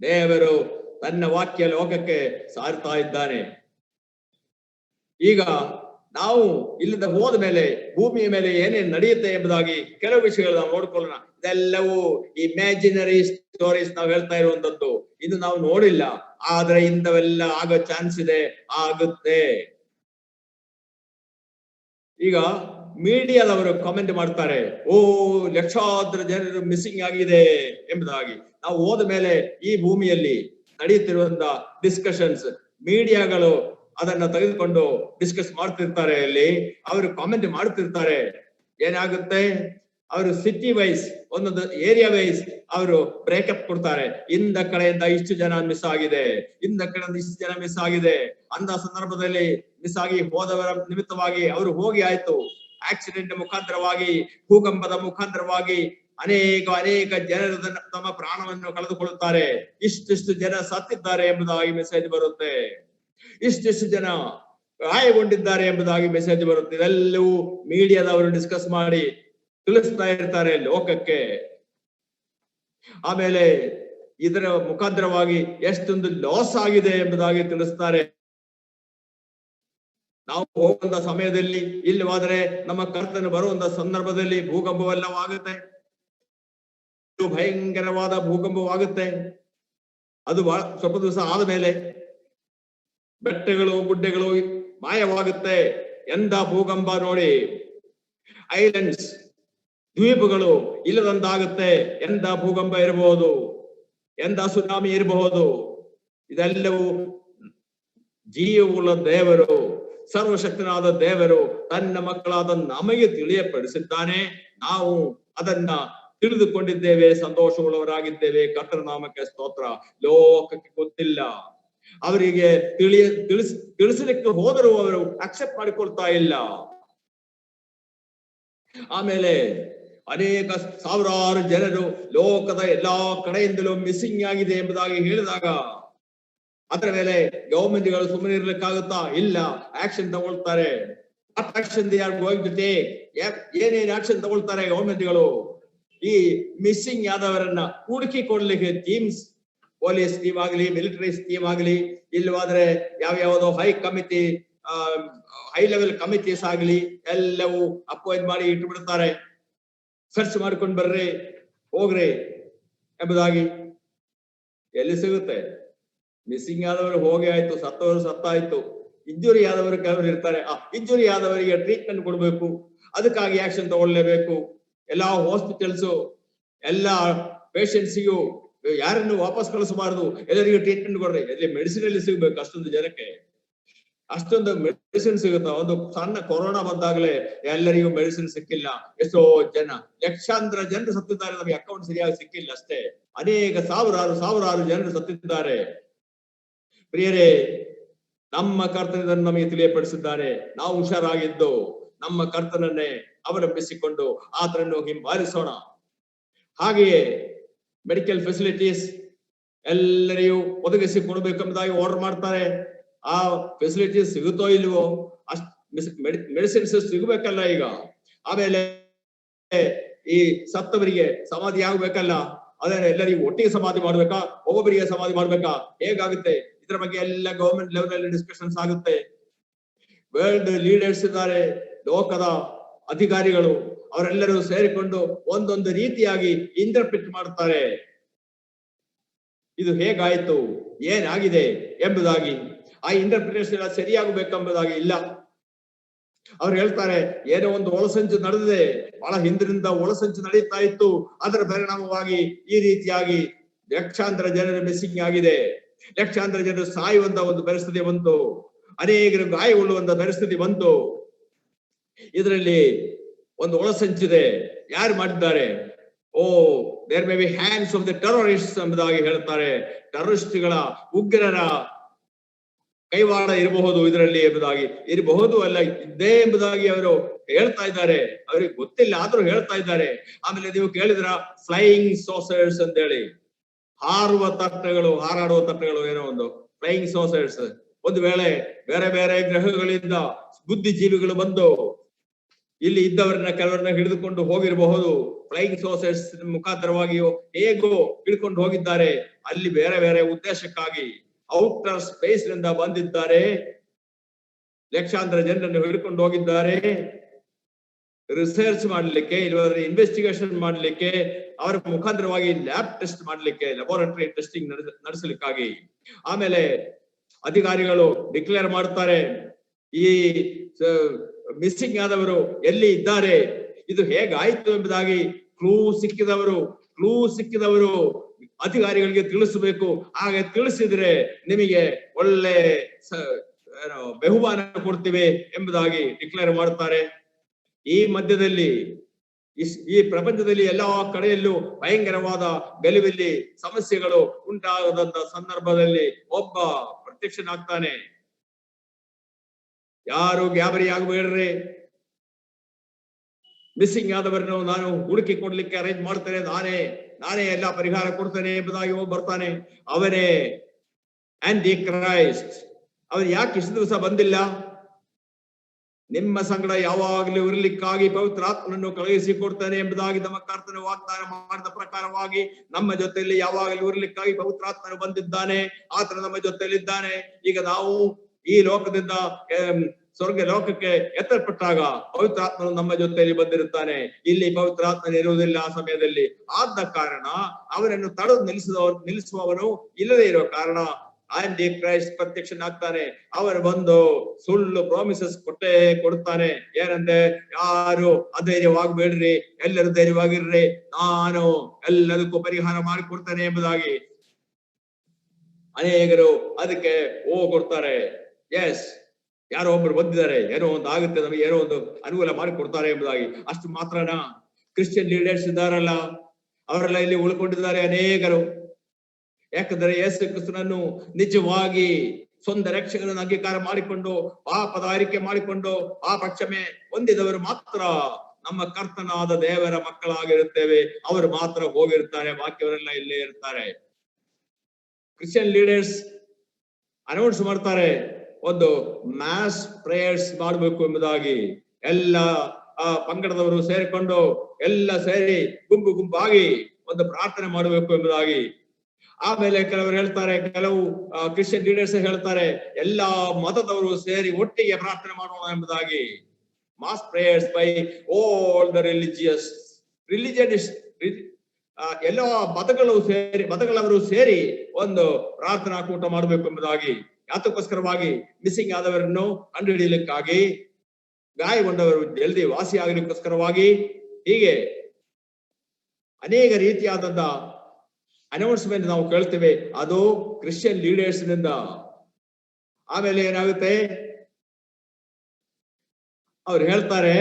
ದೇವರು ತನ್ನ ವಾಕ್ಯ ಲೋಕಕ್ಕೆ ಸಾರ್ತಾ ಇದ್ದಾನೆ. ಈಗ ನಾವು ಇಲ್ಲಿಂದ ಹೋದ ಮೇಲೆ ಭೂಮಿಯ ಮೇಲೆ ಏನೇನು ನಡೆಯುತ್ತೆ ಎಂಬುದಾಗಿ ಕೆಲವು ವಿಷಯಗಳು ನಾವು ನೋಡ್ಕೊಳ್ಳೋಣ. ಇದೆಲ್ಲವೂ ಇಮ್ಯಾಜಿನರಿ ಸ್ಟೋರೀಸ್ ನಾವು ಹೇಳ್ತಾ ಇರುವಂತದ್ದು. ಇದು ನಾವು ನೋಡಿಲ್ಲ, ಆದ್ರೆ ಇಂಥವೆಲ್ಲ ಆಗೋ ಚಾನ್ಸ್ ಇದೆ, ಆಗುತ್ತೆ. ಈಗ ಮೀಡಿಯಾದವರು ಕಾಮೆಂಟ್ ಮಾಡ್ತಾರೆ, ಲಕ್ಷಾಂತರ ಜನರು ಮಿಸ್ಸಿಂಗ್ ಆಗಿದೆ ಎಂಬುದಾಗಿ. ನಾವು ಹೋದ ಮೇಲೆ ಈ ಭೂಮಿಯಲ್ಲಿ ನಡೆಯುತ್ತಿರುವಂತ ಡಿಸ್ಕಷನ್ಸ್, ಮೀಡಿಯಾಗಳು ಅದನ್ನ ತೆಗೆದುಕೊಂಡು ಡಿಸ್ಕಸ್ ಮಾಡ್ತಿರ್ತಾರೆ. ಅಲ್ಲಿ ಅವರು ಕಾಮೆಂಟ್ ಮಾಡ್ತಿರ್ತಾರೆ. ಏನಾಗುತ್ತೆ, ಅವರು ಸಿಟಿ ವೈಸ್, ಒಂದೊಂದು ಏರಿಯಾ ವೈಸ್ ಅವರು ಬ್ರೇಕಪ್ ಕೊಡ್ತಾರೆ. ಇಂದ ಕಡೆಯಿಂದ ಇಷ್ಟು ಜನ ಮಿಸ್ ಆಗಿದೆ, ಇಂದ ಕಡೆಯಿಂದ ಇಷ್ಟು ಜನ ಮಿಸ್ ಆಗಿದೆ. ಅಂದ ಸಂದರ್ಭದಲ್ಲಿ ಮಿಸ್ ಆಗಿ ಹೋದವರ ನಿಮಿತ್ತವಾಗಿ ಅವರು ಹೋಗಿ ಆಯ್ತು. ಆಕ್ಸಿಡೆಂಟ್ ಮುಖಾಂತರವಾಗಿ, ಭೂಕಂಪದ ಮುಖಾಂತರವಾಗಿ ಅನೇಕ ಜನರು ತಮ್ಮ ಪ್ರಾಣವನ್ನು ಕಳೆದುಕೊಳ್ಳುತ್ತಾರೆ. ಇಷ್ಟಿಷ್ಟು ಜನ ಸತ್ತಿದ್ದಾರೆ ಎಂಬುದಾಗಿ ಮೆಸೇಜ್ ಬರುತ್ತೆ. ಇಷ್ಟಿಷ್ಟು ಜನ ಗಾಯಗೊಂಡಿದ್ದಾರೆ ಎಂಬುದಾಗಿ ಮೆಸೇಜ್ ಬರುತ್ತೆ. ಇದೆಲ್ಲವೂ ಮೀಡಿಯಾದವರು ಡಿಸ್ಕಸ್ ಮಾಡಿ ತಿಳಿಸ್ತಾ ಇರ್ತಾರೆ ಲೋಕಕ್ಕೆ. ಆಮೇಲೆ ಇದರ ಮುಖಾಂತರವಾಗಿ ಎಷ್ಟೊಂದು ಲಾಸ್ ಆಗಿದೆ ಎಂಬುದಾಗಿ ತಿಳಿಸ್ತಾರೆ. ನಾವು ಹೋಗುವಂತ ಸಮಯದಲ್ಲಿ, ಇಲ್ಲವಾದರೆ ನಮ್ಮ ಕರ್ತನು ಬರುವಂತ ಸಂದರ್ಭದಲ್ಲಿ ಭೂಕಂಪವೆಲ್ಲವಾಗುತ್ತೆ. ಭಯಂಕರವಾದ ಭೂಕಂಪವಾಗುತ್ತೆ. ಅದು ಸ್ವಲ್ಪ ದಿವಸ ಆದ್ಮೇಲೆ ಬೆಟ್ಟಗಳು ಗುಡ್ಡೆಗಳು ಮಾಯವಾಗುತ್ತೆ. ಎಂದ ಭೂಕಂಪ ನೋಡಿ, ಐಲ್ಯಾಂಡ್ಸ್, ದ್ವೀಪಗಳು ಇಲ್ಲದಂತಾಗುತ್ತೆ. ಎಂದ ಭೂಕಂಪ ಇರಬಹುದು, ಎಂದ ಸುನಾಮಿ ಇರಬಹುದು. ಇದೆಲ್ಲವೂ ಜೀವವುಳ್ಳ ದೇವರು, ಸರ್ವಶಕ್ತನಾದ ದೇವರು ತನ್ನ ಮಕ್ಕಳಾದ ನಮಗೆ ತಿಳಿಯಪಡಿಸಿದ್ದಾನೆ. ನಾವು ಅದನ್ನ ತಿಳಿದುಕೊಂಡಿದ್ದೇವೆ, ಸಂತೋಷವುಳ್ಳವರಾಗಿದ್ದೇವೆ. ಕರ್ತನ ನಾಮಕ್ಕೆ ಸ್ತೋತ್ರ. ಲೋಕಕ್ಕೆ ಗೊತ್ತಿಲ್ಲ, ಅವರಿಗೆ ತಿಳಿಸಲಿಕ್ಕೆ ಹೋದರೂ ಅವರು ಅಕ್ಸೆಪ್ಟ್ ಮಾಡಿಕೊಳ್ತಾ ಇಲ್ಲ. ಆಮೇಲೆ ಅನೇಕ ಸಾವಿರಾರು ಜನರು ಲೋಕದ ಎಲ್ಲಾ ಕಡೆಯಿಂದಲೂ ಮಿಸ್ಸಿಂಗ್ ಆಗಿದೆ ಎಂಬುದಾಗಿ ಹೇಳಿದಾಗ ಅದರ ಮೇಲೆ ಗವರ್ಮೆಂಟ್ಗಳು ಸುಮ್ಮನೆ ಇರ್ಲಿಕ್ಕಾಗುತ್ತಾ? ಇಲ್ಲ, ಆಕ್ಷನ್ ತಗೊಳ್ತಾರೆ. What action they are going to take? ಏನೇನ್ ಆಕ್ಷನ್ ತಗೊಳ್ತಾರೆ ಗವರ್ಮೆಂಟ್ಗಳು? ಈ ಮಿಸ್ಸಿಂಗ್ ಆದವರನ್ನ ಹುಡುಕಿ ಕೊಡ್ಲಿಕ್ಕೆ ಟೀಮ್ಸ್, ಪೊಲೀಸ್ ಟೀಮ್ ಆಗಲಿ, ಮಿಲಿಟರಿ ಟೀಮ್ ಆಗಲಿ, ಇಲ್ಲವಾದ್ರೆ ಯಾವ್ಯಾವುದೋ ಹೈ ಲೆವೆಲ್ ಕಮಿಟೀಸ್ ಆಗಲಿ ಎಲ್ಲವೂ ಅಪಾಯಿಂಟ್ ಮಾಡಿ ಇಟ್ಟು ಬಿಡ್ತಾರೆ. ಸರ್ಚ್ ಮಾಡ್ಕೊಂಡು ಬರ್ರಿ, ಹೋಗ್ರಿ ಎಂಬುದಾಗಿ. ಎಲ್ಲಿ ಸಿಗುತ್ತೆ? ಮಿಸ್ಸಿಂಗ್ ಆದವರು ಹೋಗಿ ಆಯ್ತು, ಸತ್ತವರು ಸತ್ತಾಯ್ತು. ಇಂಜುರಿ ಆದವರು ಕೆಲವರು ಇರ್ತಾರೆ. ಆ ಇಂಜುರಿ ಆದವರಿಗೆ ಟ್ರೀಟ್ಮೆಂಟ್ ಕೊಡ್ಬೇಕು, ಅದಕ್ಕಾಗಿ ಆಕ್ಷನ್ ತಗೊಳ್ಳೇಬೇಕು. ಎಲ್ಲಾ ಹಾಸ್ಪಿಟಲ್ಸ್ ಎಲ್ಲಾ ಪೇಷಂಟ್ಸಿಗೂ ಯಾರನ್ನು ವಾಪಸ್ ಕಳಿಸಬಾರದು, ಎಲ್ಲರಿಗೂ ಟ್ರೀಟ್ಮೆಂಟ್ ಕೊಡ್ರಿ. ಎಲ್ಲಿ ಮೆಡಿಸಿನ್ ಎಲ್ಲಿ ಸಿಗ್ಬೇಕು ಅಷ್ಟೊಂದು ಜನಕ್ಕೆ? ಅಷ್ಟೊಂದು ಮೆಡಿಸಿನ್ ಸಿಗುತ್ತ? ಒಂದು ಸಣ್ಣ ಕೊರೋನಾ ಬಂದಾಗಲೇ ಎಲ್ಲರಿಗೂ ಮೆಡಿಸಿನ್ ಸಿಕ್ಕಿಲ್ಲ. ಎಷ್ಟೋ ಜನ, ಲಕ್ಷಾಂತರ ಜನರು ಸತ್ತಿದ್ದಾರೆ, ನಮಗೆ ಅಕೌಂಟ್ ಸರಿಯಾಗಿ ಸಿಕ್ಕಿಲ್ಲ ಅಷ್ಟೇ. ಅನೇಕ ಸಾವಿರಾರು ಜನರು ಸತ್ತಿದ್ದಾರೆ. ಪ್ರಿಯರೇ, ನಮ್ಮ ಕರ್ತನನ್ನು ನಮಗೆ ತಿಳಿಯಪಡಿಸಿದ್ದಾರೆ. ನಾವು ಹುಷಾರಾಗಿದ್ದು ನಮ್ಮ ಕರ್ತನನ್ನೇ ಅವಲಂಬಿಸಿಕೊಂಡು ಆತನನ್ನು ಹಿಂಬಾಲಿಸೋಣ. ಹಾಗೆಯೇ ಮೆಡಿಕಲ್ ಫೆಸಿಲಿಟೀಸ್ ಎಲ್ಲರಿಗೂ ಒದಗಿಸಿ ಕೊಡಬೇಕೆಂಬುದಾಗಿ ಆರ್ಡರ್ ಮಾಡ್ತಾರೆ. ಆ ಫೆಸಿಲಿಟೀಸ್ ಸಿಗುತ್ತೋ ಇಲ್ವೋ? ಮೆಡಿಸಿನ್ಸ್ ಸಿಗಬೇಕಲ್ಲ ಈಗ. ಆಮೇಲೆ ಈ ಸತ್ತವರಿಗೆ ಸಮಾಧಿ ಆಗ್ಬೇಕಲ್ಲ, ಅದನ್ನ ಎಲ್ಲರಿಗೂ ಒಟ್ಟಿಗೆ ಸಮಾಧಿ ಮಾಡ್ಬೇಕಾ, ಒಬ್ಬೊಬ್ಬರಿಗೆ ಸಮಾಧಿ ಮಾಡ್ಬೇಕಾ, ಹೇಗಾಗುತ್ತೆ? ಇದರ ಬಗ್ಗೆ ಎಲ್ಲ ಗವರ್ಮೆಂಟ್ ಲೆವೆಲ್ ಅಲ್ಲಿ ಡಿಸ್ಕಷನ್ಸ್ ಆಗುತ್ತೆ. ವರ್ಲ್ಡ್ ಲೀಡರ್ಸ್ ಇದ್ದಾರೆ, ಲೋಕದ ಅಧಿಕಾರಿಗಳು, ಅವರೆಲ್ಲರೂ ಸೇರಿಕೊಂಡು ಒಂದೊಂದು ರೀತಿಯಾಗಿ ಇಂಟರ್ಪ್ರಿಟ್ ಮಾಡ್ತಾರೆ. ಇದು ಹೇಗಾಯ್ತು, ಏನಾಗಿದೆ ಎಂಬುದಾಗಿ. ಆ ಇಂಟರ್ಪ್ರಿಟೇಷನ್ ಸರಿಯಾಗಬೇಕೆಂಬುದಾಗಿ ಇಲ್ಲ. ಅವ್ರು ಹೇಳ್ತಾರೆ, ಏನೋ ಒಂದು ಒಳಸಂಚು ನಡೆದಿದೆ, ಬಹಳ ಹಿಂದಿನಿಂದ ಒಳಸಂಚು ನಡೀತಾ ಇತ್ತು, ಅದರ ಪರಿಣಾಮವಾಗಿ ಈ ರೀತಿಯಾಗಿ ಲಕ್ಷಾಂತರ ಜನರ ಮಿಸ್ಸಿಂಗ್ ಆಗಿದೆ, ಲಕ್ಷಾಂತರ ಜನರು ಸಾಯುವಂತ ಒಂದು ಪರಿಸ್ಥಿತಿ ಬಂತು, ಅನೇಕರು ಗಾಯಗೊಳ್ಳುವಂತ ಪರಿಸ್ಥಿತಿ ಬಂತು. ಇದರಲ್ಲಿ ಒಂದು ಒಳಸಂಚಿದೆ. ಯಾರು ಮಾಡಿದ್ದಾರೆ? Oh, there may be hands of the terrorist ಎಂಬುದಾಗಿ ಹೇಳ್ತಾರೆ. ಟೆರರಿಸ್ಟ್ಗಳ, ಉಗ್ರರ ಕೈವಾಡ ಇರಬಹುದು ಇದರಲ್ಲಿ ಎಂಬುದಾಗಿ. ಇರಬಹುದು ಅಲ್ಲ, ಇದ್ದೇ ಎಂಬುದಾಗಿ ಅವರು ಹೇಳ್ತಾ ಇದ್ದಾರೆ. ಅವ್ರಿಗೆ ಗೊತ್ತಿಲ್ಲ, ಆದ್ರೂ ಹೇಳ್ತಾ ಇದ್ದಾರೆ. ಆಮೇಲೆ ನೀವು ಕೇಳಿದ್ರ ಫ್ಲೈಯಿಂಗ್ ಸಾಸರ್ಸ್ ಅಂತ ಹೇಳಿ, ಹಾರುವ ತಟ್ಟೆಗಳು, ಹಾರಾಡುವ ತಟ್ಟೆಗಳು, ಏನೋ ಒಂದು ಫ್ಲೈಯಿಂಗ್ ಸಾಸರ್ಸ್. ಒಂದು ವೇಳೆ ಬೇರೆ ಬೇರೆ ಗ್ರಹಗಳಿಂದ ಬುದ್ಧಿಜೀವಿಗಳು ಬಂದು ಇಲ್ಲಿ ಇದ್ದವರನ್ನ ಕೆಲವರನ್ನ ಹಿಡಿದುಕೊಂಡು ಹೋಗಿರಬಹುದು. ಫ್ಲೈಯಿಂಗ್ ಸಾಸರ್ಸ್ ಮುಖಾಂತರವಾಗಿಯೋ ಹೇಗೋ ಹಿಡ್ಕೊಂಡು ಹೋಗಿದ್ದಾರೆ. ಅಲ್ಲಿ ಬೇರೆ ಬೇರೆ ಉದ್ದೇಶಕ್ಕಾಗಿ ಔಟರ್ ಸ್ಪೇಸ್ ನಿಂದ ಬಂದಿದ್ದಾರೆ. ಲಕ್ಷಾಂತರ ಜನರನ್ನು ಹಿಡ್ಕೊಂಡು ಹೋಗಿದ್ದಾರೆ. ರಿಸರ್ಚ್ ಮಾಡ್ಲಿಕ್ಕೆ, ಇಲ್ಲವಾದ್ರೆ ಇನ್ವೆಸ್ಟಿಗೇಷನ್ ಮಾಡ್ಲಿಕ್ಕೆ, ಅವರ ಮುಖಾಂತರವಾಗಿ ಲ್ಯಾಬ್ ಟೆಸ್ಟ್ ಮಾಡ್ಲಿಕ್ಕೆ, ಲ್ಯಾಬೋರೇಟರಿ ಟೆಸ್ಟಿಂಗ್ ನಡೆಸಲಿಕ್ಕಾಗಿ. ಆಮೇಲೆ ಅಧಿಕಾರಿಗಳು ಡಿಕ್ಲೇರ್ ಮಾಡ್ತಾರೆ, ಈ ಮಿಸ್ಸಿಂಗ್ ಆದವರು ಎಲ್ಲಿ ಇದ್ದಾರೆ, ಇದು ಹೇಗಾಯ್ತು ಎಂಬುದಾಗಿ ಕ್ಲೂ ಸಿಕ್ಕಿದವರು ಅಧಿಕಾರಿಗಳಿಗೆ ತಿಳಿಸಬೇಕು. ಹಾಗೆ ತಿಳಿಸಿದ್ರೆ ನಿಮಗೆ ಒಳ್ಳೆ ಬಹುಮಾನ ಕೊಡ್ತೀವಿ ಎಂಬುದಾಗಿ ಡಿಕ್ಲೇರ್ ಮಾಡ್ತಾರೆ. ಈ ಮಧ್ಯದಲ್ಲಿ ಈ ಪ್ರಪಂಚದಲ್ಲಿ ಎಲ್ಲಾ ಕಡೆಯಲ್ಲೂ ಭಯಂಕರವಾದ ಗಲಿಬಿಲಿ ಸಮಸ್ಯೆಗಳು ಉಂಟಾಗದಂತ ಸಂದರ್ಭದಲ್ಲಿ ಒಬ್ಬ ಪ್ರತ್ಯಕ್ಷನಾಗ್ತಾನೆ. ಯಾರು ಗಾಬರಿ ಆಗಬೇಡ್ರಿ, ಮಿಸ್ಸಿಂಗ್ ಆದವರನ್ನು ನಾನು ಹುಡುಕಿ ಕೊಡ್ಲಿಕ್ಕೆ ಅರೇಂಜ್ ಮಾಡ್ತೇನೆ, ನಾನೇ ಎಲ್ಲಾ ಪರಿಹಾರ ಕೊಡ್ತೇನೆ ಎಂಬುದಾಗಿ ಬರ್ತಾನೆ. ಅವನೇ ಆಂಟಿ ಕ್ರೈಸ್ಟ್. ಅವನು ಯಾಕೆ ಇಷ್ಟು ದಿವಸ ಬಂದಿಲ್ಲ? ನಿಮ್ಮ ಸಂಗಡ ಯಾವಾಗಲೂ ಇರಲಿಕ್ಕಾಗಿ ಪವಿತ್ರಾತ್ಮನನ್ನು ಕಳುಹಿಸಿ ಕೊಡ್ತಾನೆ ಎಂಬುದಾಗಿ ನಮ್ಮ ಕರ್ತನ ವಾಗ್ದಾನ ಮಾಡಿದ ಪ್ರಕಾರವಾಗಿ ನಮ್ಮ ಜೊತೆಯಲ್ಲಿ ಯಾವಾಗಲೂ ಇರಲಿಕ್ಕಾಗಿ ಪವಿತ್ರಾತ್ಮನು ಬಂದಿದ್ದಾನೆ. ಆತನು ನಮ್ಮ ಜೊತೆಯಲ್ಲಿದ್ದಾನೆ. ಈಗ ನಾವು ಈ ಲೋಕದಿಂದ ಸ್ವರ್ಗ ಲೋಕಕ್ಕೆ ಎತ್ತಲ್ಪಟ್ಟಾಗ ಪವಿತ್ರಾತ್ಮನು ನಮ್ಮ ಜೊತೆಯಲ್ಲಿ ಬಂದಿರುತ್ತಾನೆ. ಇಲ್ಲಿ ಪವಿತ್ರಾತ್ಮನ ಇರುವುದಿಲ್ಲ ಆ ಸಮಯದಲ್ಲಿ. ಆದ ಕಾರಣ ಅವನನ್ನು ತಡೆದು ನಿಲ್ಲಿಸುವವನು ಇಲ್ಲದೆ ಇರೋ ಕಾರಣ ಆಂಟಿ ಕ್ರೈಸ್ಟ್ ಪ್ರತ್ಯಕ್ಷನಾಗ್ತಾನೆ. ಅವನು ಬಂದು ಸುಳ್ಳು ಪ್ರಾಮಿಸಸ್ ಕೊಡ್ತಾನೆ. ಏನಂದ್ರೆ, ಯಾರು ಅಧೈರ್ಯವಾಗಬೇಡ್ರಿ, ಎಲ್ಲರೂ ಧೈರ್ಯವಾಗಿರ್ರಿ, ನಾನು ಎಲ್ಲದಕ್ಕೂ ಪರಿಹಾರ ಮಾಡಿಕೊಡ್ತಾನೆ ಎಂಬುದಾಗಿ. ಅನೇಕರು ಅದಕ್ಕೆ ಕೊಡ್ತಾರೆ. ಎಸ್, ಯಾರೋ ಒಬ್ರು ಬಂದಿದ್ದಾರೆ, ಏನೋ ಒಂದು ಆಗುತ್ತೆ, ನಮಗೆ ಏನೋ ಒಂದು ಅನುಕೂಲ ಮಾಡಿ ಕೊಡ್ತಾರೆ ಎಂಬುದಾಗಿ. ಅಷ್ಟು ಮಾತ್ರನಾ? ಕ್ರಿಶ್ಚಿಯನ್ ಲೀಡರ್ಸ್ ಇದ್ದಾರಲ್ಲ, ಅವರೆಲ್ಲ ಇಲ್ಲಿ ಉಳ್ಕೊಂಡಿದ್ದಾರೆ ಅನೇಕರು. ಯಾಕಂದ್ರೆ ಯೇಸು ಕ್ರಿಸ್ತನನ್ನು ನಿಜವಾಗಿ ಸ್ವಂತ ರಕ್ಷಕನನ್ನು ಅಂಗೀಕಾರ ಮಾಡಿಕೊಂಡು, ಪಾಪದ ಅರಿಕೆ ಮಾಡಿಕೊಂಡು, ಪಾಪ ಕ್ಷಮೆ ಹೊಂದಿದವರು ಮಾತ್ರ ನಮ್ಮ ಕರ್ತನಾದ ದೇವರ ಮಕ್ಕಳಾಗಿರುತ್ತೇವೆ. ಅವರು ಮಾತ್ರ ಹೋಗಿರ್ತಾರೆ, ಬಾಕಿಯವರೆಲ್ಲ ಇಲ್ಲೇ ಇರ್ತಾರೆ. ಕ್ರಿಶ್ಚಿಯನ್ ಲೀಡರ್ಸ್ ಅನೌನ್ಸ್ ಮಾಡ್ತಾರೆ, ಒಂದು ಮ್ಯಾಸ್ ಪ್ರೇಯರ್ಸ್ ಮಾಡಬೇಕು ಎಂಬುದಾಗಿ. ಎಲ್ಲ ಪಂಗಡದವರು ಸೇರಿಕೊಂಡು ಎಲ್ಲ ಸೇರಿ ಗುಂಪು ಗುಂಪಾಗಿ ಒಂದು ಪ್ರಾರ್ಥನೆ ಮಾಡಬೇಕು ಎಂಬುದಾಗಿ. ಆಮೇಲೆ ಕೆಲವರು ಹೇಳ್ತಾರೆ, ಕೆಲವು ಕ್ರಿಶ್ಚಿಯನ್ ಲೀಡರ್ಸ್ ಹೇಳ್ತಾರೆ, ಎಲ್ಲಾ ಮತದವರು ಸೇರಿ ಒಟ್ಟಿಗೆ ಪ್ರಾರ್ಥನೆ ಮಾಡೋಣ ಎಂಬುದಾಗಿ. Mass prayers by all the religious ಎಲ್ಲ ಮತಗಳವರು ಸೇರಿ ಒಂದು ಪ್ರಾರ್ಥನಾ ಕೂಟ ಮಾಡಬೇಕು ಎಂಬುದಾಗಿ. ಯಾತಕ್ಕೋಸ್ಕರವಾಗಿ? ಮಿಸ್ಸಿಂಗ್ ಆದವರನ್ನು ಕಂಡುಹಿಡಿಯಲಿಕ್ಕಾಗಿ, ಗಾಯಗೊಂಡವರು ಜಲ್ದಿ ವಾಸಿ ಆಗಲಿಕ್ಕೋಸ್ಕರವಾಗಿ. ಹೀಗೆ ಅನೇಕ ರೀತಿಯಾದಂತ ಅನೌನ್ಸ್ಮೆಂಟ್ ನಾವು ಕೇಳ್ತೇವೆ, ಅದು ಕ್ರಿಶ್ಚಿಯನ್ ಲೀಡರ್ಸ್ ನಿಂದ. ಆಮೇಲೆ ಏನಾಗುತ್ತೆ, ಅವ್ರು ಹೇಳ್ತಾರೆ,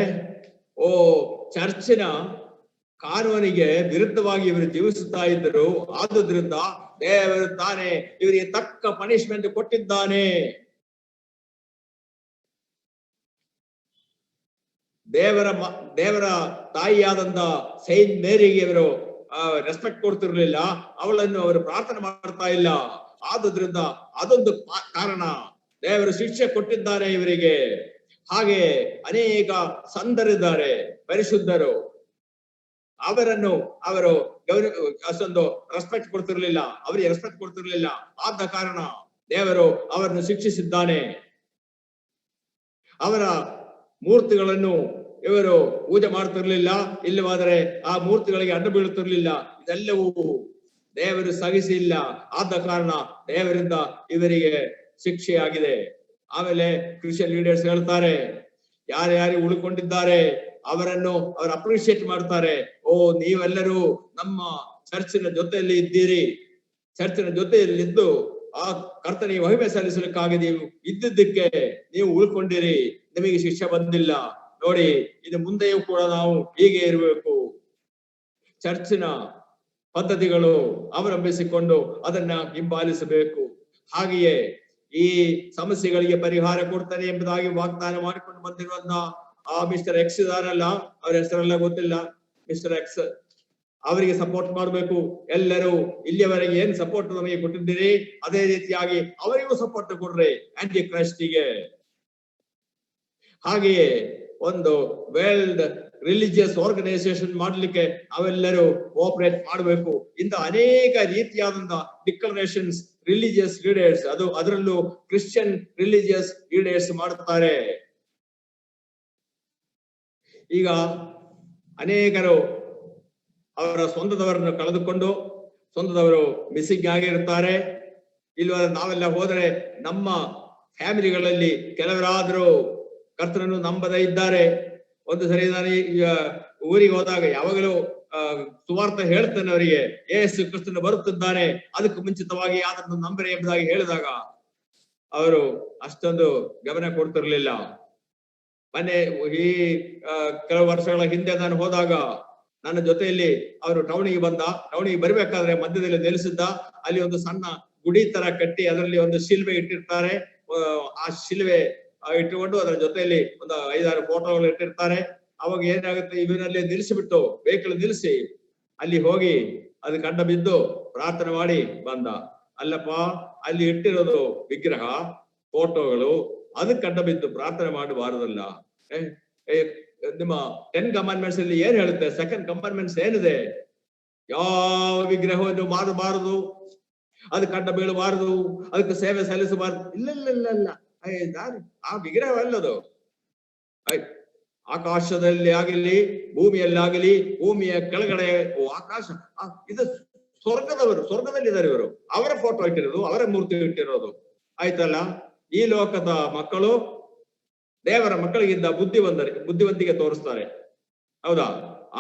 ಓ ಚರ್ಚಿನ ಕಾನೂನಿಗೆ ವಿರುದ್ಧವಾಗಿ ಇವರು ಜೀವಿಸುತ್ತಾ ಇದ್ದರು, ಆದುದರಿಂದ ದೇವರು ತಾನೇ ಇವರಿಗೆ ತಕ್ಕ ಪನಿಷ್ಮೆಂಟ್ ಕೊಟ್ಟಿದ್ದಾನೆ. ದೇವರ ತಾಯಿಯಾದಂತ ಸೈಂಟ್ ಮೇರಿಗೆ ಇವರು ರೆಸ್ಪೆಕ್ಟ್ ಕೊಡ್ತಿರ್ಲಿಲ್ಲ, ಅವಳನ್ನು ಅವರು ಪ್ರಾರ್ಥನೆ ಮಾಡ್ತಾ ಇಲ್ಲ. ಆದುದರಿಂದ ಅದೊಂದು ಕಾರಣ, ದೇವರು ಶಿಕ್ಷೆ ಕೊಟ್ಟಿದ್ದಾರೆ ಇವರಿಗೆ. ಹಾಗೆ ಅನೇಕ ಸಂತರಿದ್ದಾರೆ, ಪರಿಶುದ್ಧರು, ಅವರನ್ನು ಅವರು ಅಷ್ಟೊಂದು ರೆಸ್ಪೆಕ್ಟ್ ಕೊಡ್ತಿರ್ಲಿಲ್ಲ, ಅವರಿಗೆ ರೆಸ್ಪೆಕ್ಟ್ ಕೊಡ್ತಿರ್ಲಿಲ್ಲ. ಆದ ಕಾರಣ ದೇವರು ಅವರನ್ನು ಶಿಕ್ಷಿಸಿದ್ದಾನೆ. ಅವರ ಮೂರ್ತಿಗಳನ್ನು ಇವರು ಪೂಜೆ ಮಾಡ್ತಿರ್ಲಿಲ್ಲ, ಇಲ್ಲವಾದರೆ ಆ ಮೂರ್ತಿಗಳಿಗೆ ಅಡ್ಡ ಬೀಳುತ್ತಿರ್ಲಿಲ್ಲ. ಇದೆಲ್ಲವೂ ದೇವರು ಸಹಿಸಿಲ್ಲ, ಆದ ಕಾರಣ ದೇವರಿಂದ ಇವರಿಗೆ ಶಿಕ್ಷೆಯಾಗಿದೆ. ಆಮೇಲೆ ಕ್ರಿಶ್ಚಿಯನ್ ಲೀಡರ್ಸ್ ಹೇಳ್ತಾರೆ, ಯಾರ್ಯಾರು ಉಳ್ಕೊಂಡಿದ್ದಾರೆ ಅವರನ್ನು ಅವರು ಅಪ್ರಿಶಿಯೇಟ್ ಮಾಡ್ತಾರೆ. ಓ, ನೀವೆಲ್ಲರೂ ನಮ್ಮ ಚರ್ಚಿನ ಜೊತೆಯಲ್ಲಿ ಇದ್ದೀರಿ, ಚರ್ಚಿನ ಜೊತೆಯಲ್ಲಿದ್ದು ಆ ಕರ್ತನಿಗೆ ಮಹಿಮೆ ಸಲ್ಲಿಸಲಿಕ್ಕಾಗಿ ನೀವು ಇದ್ದಿದ್ದಕ್ಕೆ ನೀವು ಉಳ್ಕೊಂಡಿರಿ, ನಿಮಗೆ ಶಿಕ್ಷೆ ಬಂದಿಲ್ಲ. ನೋಡಿ, ಇದು ಮುಂದೆಯೂ ಕೂಡ ನಾವು ಹೀಗೆ ಇರಬೇಕು. ಚರ್ಚಿನ ಪದ್ಧತಿಗಳು ಅವಲಂಬಿಸಿಕೊಂಡು ಅದನ್ನ ಹಿಂಬಾಲಿಸಬೇಕು. ಹಾಗೆಯೇ ಈ ಸಮಸ್ಯೆಗಳಿಗೆ ಪರಿಹಾರ ಕೊಡ್ತಾನೆ ಎಂಬುದಾಗಿ ವಾಗ್ದಾನ ಮಾಡಿಕೊಂಡು ಬಂದಿರುವಂತ ಆ ಮಿಸ್ಟರ್ ಎಕ್ಸ್ ಇದಾರಲ್ಲ, ಅವ್ರ ಹೆಸರೆಲ್ಲ ಗೊತ್ತಿಲ್ಲ, ಮಿಸ್ಟರ್ ಎಕ್ಸ್, ಅವರಿಗೆ ಸಪೋರ್ಟ್ ಮಾಡಬೇಕು. ಎಲ್ಲರೂ ಇಲ್ಲಿಯವರೆಗೆ ಏನ್ ಸಪೋರ್ಟ್ ನಮಗೆ ಕೊಟ್ಟಿದ್ದೀರಿ, ಅದೇ ರೀತಿಯಾಗಿ ಅವರಿಗೂ ಸಪೋರ್ಟ್ ಕೊಡ್ರಿ ಆಂಟಿ ಕ್ರೈಸ್ಟಿಗೆ. ಹಾಗೆಯೇ ಒಂದು ವರ್ಲ್ಡ್ ರಿಲಿಜಿಯಸ್ ಆರ್ಗನೈಸೇಷನ್ ಮಾಡ್ಲಿಕ್ಕೆ ನಾವೆಲ್ಲರೂ ಕೋಆಪರೇಟ್ ಮಾಡಬೇಕು. ಇಂಥ ಅನೇಕ ರೀತಿಯಾದಂತ ಡಿಕ್ಲರೇಷನ್ಸ್ ರಿಲಿಜಿಯಸ್ ಲೀಡರ್ಸ್, ಅದರಲ್ಲೂ ಕ್ರಿಶ್ಚಿಯನ್ ರಿಲಿಜಿಯಸ್ ಲೀಡರ್ಸ್ ಮಾಡುತ್ತಾರೆ. ಈಗ ಅನೇಕರು ಅವರ ಸ್ವಂತದವರನ್ನು ಕಳೆದುಕೊಂಡು ಸ್ವಂತದವರು ಮಿಸ್ಸಿಂಗ್ ಆಗಿರುತ್ತಾರೆ. ಇಲ್ವ ನಾವೆಲ್ಲ ಹೋದರೆ ನಮ್ಮ ಫ್ಯಾಮಿಲಿಗಳಲ್ಲಿ ಕೆಲವರಾದ್ರೂ ಕರ್ತನನ್ನು ನಂಬದೇ ಇದ್ದಾರೆ. ಒಂದು ಸರಿ ನಾನು ಊರಿಗೆ ಹೋದಾಗ ಯಾವಾಗಲೂ ಸುವಾರ್ತೆ ಹೇಳ್ತೇನೆ ಅವರಿಗೆ, ಯೇಸು ಕ್ರಿಸ್ತನು ಬರುತ್ತಿದ್ದಾನೆ, ಅದಕ್ಕೆ ಮುಂಚಿತವಾಗಿ ಅದನ್ನು ನಂಬರೆ ಎಂಬುದಾಗಿ ಹೇಳಿದಾಗ ಅವರು ಅಷ್ಟೊಂದು ಗಮನ ಕೊಡ್ತಿರ್ಲಿಲ್ಲ. ಮೊನ್ನೆ ಈ ಕೆಲವು ವರ್ಷಗಳ ಹಿಂದೆ ನಾನು ಹೋದಾಗ ನನ್ನ ಜೊತೆಯಲ್ಲಿ ಅವರು ಟೌನಿಗೆ ಬರ್ಬೇಕಾದ್ರೆ ಮಧ್ಯದಲ್ಲಿ ನೆಲೆಸಿದ್ದ. ಅಲ್ಲಿ ಒಂದು ಸಣ್ಣ ಗುಡಿ ತರ ಕಟ್ಟಿ ಅದರಲ್ಲಿ ಒಂದು ಶಿಲ್ವೆ ಇಟ್ಟಿರ್ತಾರೆ. ಆ ಶಿಲ್ವೆ ಇಟ್ಟುಕೊಂಡು ಅದರ ಜೊತೆಯಲ್ಲಿ ಒಂದು 5-6 ಫೋಟೋಗಳು ಇಟ್ಟಿರ್ತಾರೆ. ಅವಾಗ ಏನಾಗುತ್ತೆ, ಇವನಲ್ಲಿ ನಿಲ್ಲಿಸಿಬಿಟ್ಟು ವೆಹಿಕಲ್ ನಿಲ್ಲಿಸಿ ಅಲ್ಲಿ ಹೋಗಿ ಅದು ಕಂಡ ಬಿದ್ದು ಪ್ರಾರ್ಥನೆ ಮಾಡಿ ಬಂದ. ಅಲ್ಲಪ್ಪ, ಅಲ್ಲಿ ಇಟ್ಟಿರೋದು ವಿಗ್ರಹ ಫೋಟೋಗಳು, ಅದಕ್ಕೆ ಕಂಡ ಬಿದ್ದು ಪ್ರಾರ್ಥನೆ ಮಾಡಬಾರದಲ್ಲ. ನಿಮ್ಮ 10 ಕಮಾಂಡ್ಮೆಂಟ್ಸ್ ಅಲ್ಲಿ ಏನ್ ಹೇಳುತ್ತೆ? ಸೆಕೆಂಡ್ ಕಮಾಂಡ್ಮೆಂಟ್ಸ್ ಏನಿದೆ? ಯಾವ ವಿಗ್ರಹವನ್ನು ಮಾಡಬಾರದು, ಅದು ಕಂಡ ಬೀಳಬಾರದು, ಅದಕ್ಕೆ ಸೇವೆ ಸಲ್ಲಿಸಬಾರದು. ಇಲ್ಲ, ಆ ವಿಗ್ರಹವಲ್ಲದು. ಆಕಾಶದಲ್ಲಿ ಆಗಲಿ ಭೂಮಿಯಲ್ಲಾಗಲಿ, ಭೂಮಿಯ ಕೆಳಗಡೆ ಆಕಾಶ, ಇದು ಸ್ವರ್ಗದಲ್ಲಿದ್ದಾರೆ ಇವರು. ಅವರ ಫೋಟೋ ಇಟ್ಟಿರೋದು, ಅವರ ಮೂರ್ತಿ ಇಟ್ಟಿರೋದು. ಆಯ್ತಲ್ಲ, ಈ ಲೋಕದ ಮಕ್ಕಳು ದೇವರ ಮಕ್ಕಳಿಗಿಂತ ಬುದ್ಧಿವಂತಿಕೆ ತೋರಿಸ್ತಾರೆ. ಹೌದಾ?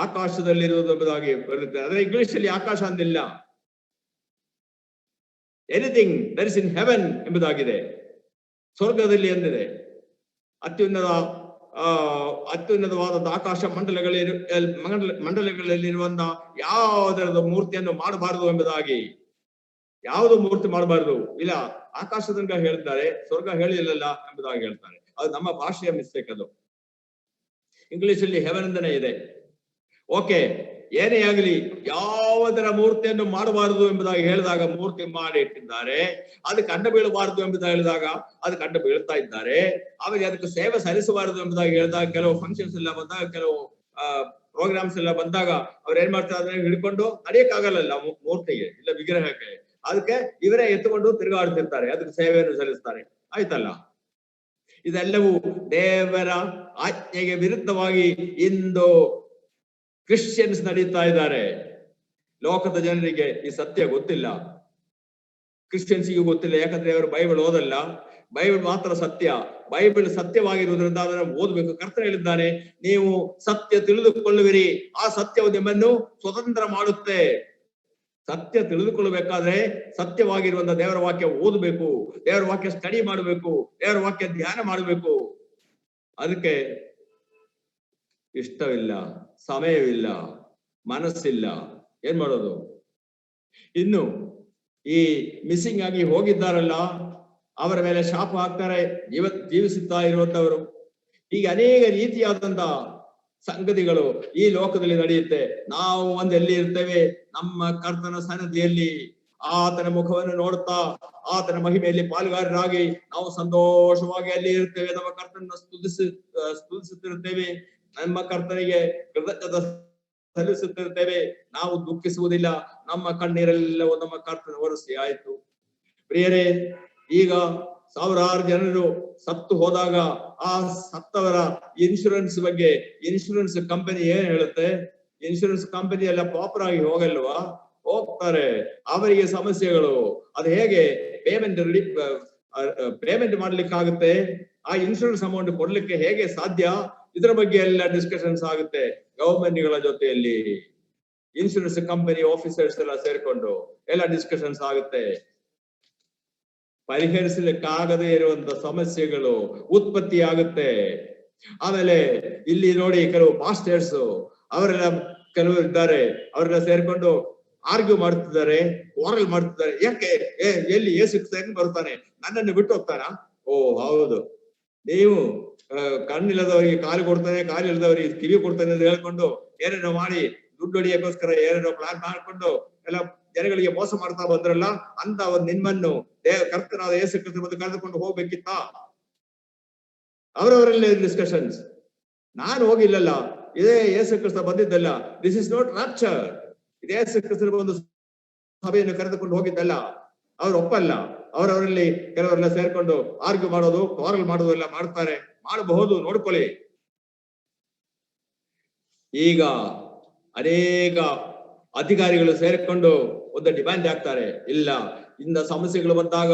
ಆಕಾಶದಲ್ಲಿರುವುದು ಎಂಬುದಾಗಿ ಬರುತ್ತೆ. ಆದ್ರೆ ಇಂಗ್ಲಿಷ್ ಅಲ್ಲಿ ಆಕಾಶ ಅಂದಿಲ್ಲ, anything that is in heaven ಎಂಬುದಾಗಿದೆ, ಸ್ವರ್ಗದಲ್ಲಿ ಎಂದಿದೆ. ಅತ್ಯುನ್ನತ ಅತ್ಯುನ್ನತವಾದ ಆಕಾಶ ಮಂಡಲಗಳಲ್ಲಿರುವಂತಹ ಯಾವುದರದ ಮೂರ್ತಿಯನ್ನು ಮಾಡಬಾರದು ಎಂಬುದಾಗಿ, ಯಾವುದು ಮೂರ್ತಿ ಮಾಡಬಾರದು. ಇಲ್ಲ, ಆಕಾಶದಂಗ ಹೇಳ್ತಾರೆ, ಸ್ವರ್ಗ ಹೇಳಿಲ್ಲಲ್ಲ ಎಂಬುದಾಗಿ ಹೇಳ್ತಾರೆ. ಅದು ನಮ್ಮ ಭಾಷೆಯ ಮಿಸ್ಟೇಕ್. ಅದು ಇಂಗ್ಲಿಷ್ ಅಲ್ಲಿ ಹೆವನ್ ಅಂತಾನೆ ಇದೆ. ಓಕೆ, ಏನೇ ಆಗಲಿ, ಯಾವುದರ ಮೂರ್ತಿಯನ್ನು ಮಾಡಬಾರದು ಎಂಬುದಾಗಿ ಹೇಳಿದಾಗ ಮೂರ್ತಿ ಮಾಡಿ ಇಟ್ಟಿದ್ದಾರೆ. ಅದಕ್ಕೆ ಅಡ್ಡ ಬೀಳಬಾರದು ಎಂಬುದಾಗಿ ಹೇಳಿದಾಗ ಅದಕ್ಕೆ ಅಡ್ಡ ಬೀಳ್ತಾ ಇದ್ದಾರೆ. ಆಮೇಲೆ ಅದಕ್ಕೆ ಸೇವೆ ಸಲ್ಲಿಸಬಾರದು ಎಂಬುದಾಗಿ ಹೇಳಿದಾಗ ಕೆಲವು ಫಂಕ್ಷನ್ಸ್ ಎಲ್ಲ ಬಂದಾಗ, ಕೆಲವು ಪ್ರೋಗ್ರಾಮ್ಸ್ ಎಲ್ಲ ಬಂದಾಗ ಅವ್ರು ಏನ್ ಮಾಡ್ತಾರೆ, ಹಿಡ್ಕೊಂಡು ನಡೆಯಕ್ಕಾಗಲ್ಲ ಮೂರ್ತಿಗೆ, ಇಲ್ಲ ವಿಗ್ರಹಕ್ಕೆ. ಅದಕ್ಕೆ ಇವರೇ ಎತ್ತುಕೊಂಡು ತಿರುಗಾಡ್ತಿರ್ತಾರೆ, ಅದಕ್ಕೆ ಸೇವೆಯನ್ನು ಸಲ್ಲಿಸ್ತಾರೆ. ಆಯ್ತಲ್ಲ, ಇದೆಲ್ಲವೂ ದೇವರ ಆಜ್ಞೆಗೆ ವಿರುದ್ಧವಾಗಿ ಇಂದು ಕ್ರಿಶ್ಚಿಯನ್ಸ್ ನಡೀತಾ ಇದ್ದಾರೆ. ಲೋಕದ ಜನರಿಗೆ ಈ ಸತ್ಯ ಗೊತ್ತಿಲ್ಲ, ಕ್ರಿಶ್ಚಿಯನ್ಸ್ಗೂ ಗೊತ್ತಿಲ್ಲ. ಯಾಕಂದ್ರೆ ಅವರು ಬೈಬಲ್ ಓದಲ್ಲ. ಬೈಬಲ್ ಮಾತ್ರ ಸತ್ಯ. ಬೈಬಲ್ ಸತ್ಯವಾಗಿರುವುದರಿಂದ ಅದನ್ನು ಓದಬೇಕು. ಕರ್ತನು ಹೇಳಿದ್ದಾನೆ, ನೀವು ಸತ್ಯ ತಿಳಿದುಕೊಳ್ಳುವಿರಿ, ಆ ಸತ್ಯವು ನಿಮ್ಮನ್ನು ಸ್ವತಂತ್ರ ಮಾಡುತ್ತೆ. ಸತ್ಯ ತಿಳಿದುಕೊಳ್ಳಬೇಕಾದ್ರೆ ಸತ್ಯವಾಗಿರುವಂತ ದೇವರ ವಾಕ್ಯ ಓದಬೇಕು, ದೇವರ ವಾಕ್ಯ ಸ್ಟಡಿ ಮಾಡಬೇಕು, ದೇವರ ವಾಕ್ಯ ಧ್ಯಾನ ಮಾಡಬೇಕು. ಅದಕ್ಕೆ ಇಷ್ಟವಿಲ್ಲ, ಸಮಯವಿಲ್ಲ, ಮನಸ್ಸಿಲ್ಲ. ಏನ್ ಮಾಡೋದು? ಇನ್ನು ಈ ಮಿಸ್ಸಿಂಗ್ ಆಗಿ ಹೋಗಿದ್ದಾರಲ್ಲ, ಅವರ ಮೇಲೆ ಶಾಪ ಹಾಕ್ತಾರೆ, ಜೀವಿಸುತ್ತಾ ಇರುವಂತವರು. ಹೀಗೆ ಅನೇಕ ರೀತಿಯಾದಂತ ಸಂಗತಿಗಳು ಈ ಲೋಕದಲ್ಲಿ ನಡೆಯುತ್ತೆ. ನಾವು ಎಲ್ಲಿ ಇರ್ತೇವೆ? ನಮ್ಮ ಕರ್ತನ ಸನ್ನಿಧಿಯಲ್ಲಿ ಆತನ ಮುಖವನ್ನು ನೋಡುತ್ತಾ ಆತನ ಮಹಿಮೆಯಲ್ಲಿ ಪಾಲುಗಾರರಾಗಿ ನಾವು ಸಂತೋಷವಾಗಿ ಅಲ್ಲಿ ಇರ್ತೇವೆ. ನಮ್ಮ ಕರ್ತನ ಸ್ತುತಿಸುತ್ತಿರುತ್ತೇವೆ, ನಮ್ಮ ಕರ್ತನಿಗೆ ಕೃತಜ್ಞತೆ ಸಲ್ಲಿಸುತ್ತಿರ್ತೇವೆ. ನಾವು ದುಃಖಿಸುವುದಿಲ್ಲ. ನಮ್ಮ ಕಣ್ಣೀರೆಲ್ಲವೂ ನಮ್ಮ ಕರ್ತನ ಒರೆಸಿ ಆಯ್ತು. ಪ್ರಿಯರೇ, ಈಗ ಸಾವಿರಾರು ಜನರು ಸತ್ತು ಹೋದಾಗ ಆ ಸತ್ತವರ ಇನ್ಶೂರೆನ್ಸ್ ಬಗ್ಗೆ ಇನ್ಶೂರೆನ್ಸ್ ಕಂಪನಿ ಏನ್ ಹೇಳುತ್ತೆ? ಇನ್ಶೂರೆನ್ಸ್ ಕಂಪನಿ ಎಲ್ಲ ಪಾಪರ್ ಆಗಿ ಹೋಗಲ್ವಾ? ಹೋಗ್ತಾರೆ. ಅವರಿಗೆ ಸಮಸ್ಯೆಗಳು. ಅದು ಹೇಗೆ ಪೇಮೆಂಟ್ ಮಾಡ್ಲಿಕ್ಕಾಗುತ್ತೆ? ಆ ಇನ್ಶೂರೆನ್ಸ್ ಅಮೌಂಟ್ ಕೊಡ್ಲಿಕ್ಕೆ ಹೇಗೆ ಸಾಧ್ಯ? ಇದರ ಬಗ್ಗೆ ಎಲ್ಲ ಡಿಸ್ಕಷನ್ಸ್ ಆಗುತ್ತೆ ಗವರ್ಮೆಂಟ್ಗಳ ಜೊತೆಯಲ್ಲಿ. ಇನ್ಶೂರೆನ್ಸ್ ಕಂಪನಿ ಆಫೀಸರ್ಸ್ ಎಲ್ಲ ಸೇರ್ಕೊಂಡು ಎಲ್ಲ ಡಿಸ್ಕಷನ್ಸ್ ಆಗುತ್ತೆ. ಪರಿಹರಿಸಲಿಕ್ಕಾಗದೇ ಇರುವಂತ ಸಮಸ್ಯೆಗಳು ಉತ್ಪತ್ತಿ ಆಗುತ್ತೆ. ಆಮೇಲೆ ಇಲ್ಲಿ ನೋಡಿ, ಕೆಲವು ಪಾಸ್ಟರ್ಸ್ ಅವರೆಲ್ಲ ಕೆಲವರು ಇದ್ದಾರೆ, ಅವರೆಲ್ಲ ಸೇರ್ಕೊಂಡು ಆರ್ಗ್ಯೂ ಮಾಡ್ತಿದ್ದಾರೆ, ವಾರಲ್ ಮಾಡ್ತಿದ್ದಾರೆ. ಯಾಕೆ? ಎಲ್ಲಿ ಏಸು ಹೆಂಗ್ ಬರ್ತಾನೆ? ನನ್ನನ್ನು ಬಿಟ್ಟು ಹೋಗ್ತಾನ? ಓ ಹೌದು, ನೀವು ಕಣ್ಣಿಲ್ಲದವರಿಗೆ ಕಾಲು ಕೊಡ್ತಾನೆ, ಕಾಲಿಲ್ಲದವರಿಗೆ ಕಿವಿ ಕೊಡ್ತಾನೆ ಅಂತ ಹೇಳ್ಕೊಂಡು ಏನೇನೋ ಮಾಡಿ ದುಡ್ಡು ಹೊಡಿಯಕ್ಕೋಸ್ಕರ ಏನೇನೋ ಪ್ಲಾನ್ ಮಾಡ್ಕೊಂಡು ಎಲ್ಲ ಜನಗಳಿಗೆ ಮೋಸ ಮಾಡ್ತಾ ಬಂದ್ರಲ್ಲ, ಅಂತ ಒಂದು ನಿಮ್ಮನ್ನು ಕರ್ತನಾದ ಯೇಸು ಕ್ರಿಸ್ತ ಬಂದು ಕರೆದುಕೊಂಡು ಹೋಗ್ಬೇಕಿತ್ತ? ಅವರವರಲ್ಲೇ ಡಿಸ್ಕಷನ್ಸ್. ನಾನು ಹೋಗಿಲ್ಲಲ್ಲ, ಇದೇ ಯೇಸು ಕ್ರಿಸ್ತ ಬಂದಿದ್ದಲ್ಲ. This is not rapture. ಇದೇ ಯೇಸು ಕ್ರಿಸ್ತ ಒಂದು ಸಭೆಯನ್ನು ಕರೆದುಕೊಂಡು ಹೋಗಿದ್ದಲ್ಲ. ಅವ್ರು ಒಪ್ಪಲ್ಲ. ಅವರವರಲ್ಲಿ ಕೆಲವರೆಲ್ಲ ಸೇರ್ಕೊಂಡು ಆರ್ಗ್ಯೂ ಮಾಡೋದು, ವಾರಲ್ ಮಾಡೋದು ಎಲ್ಲ ಮಾಡ್ತಾರೆ. ಮಾಡಬಹುದು, ನೋಡ್ಕೊಳ್ಳಿ. ಈಗ ಅನೇಕ ಅಧಿಕಾರಿಗಳು ಸೇರಿಕೊಂಡು ಒಂದು ಡಿಮ್ಯಾಂಡ್ ಆಗ್ತಾರೆ. ಇಲ್ಲ, ಇಂದ ಸಮಸ್ಯೆಗಳು ಬಂದಾಗ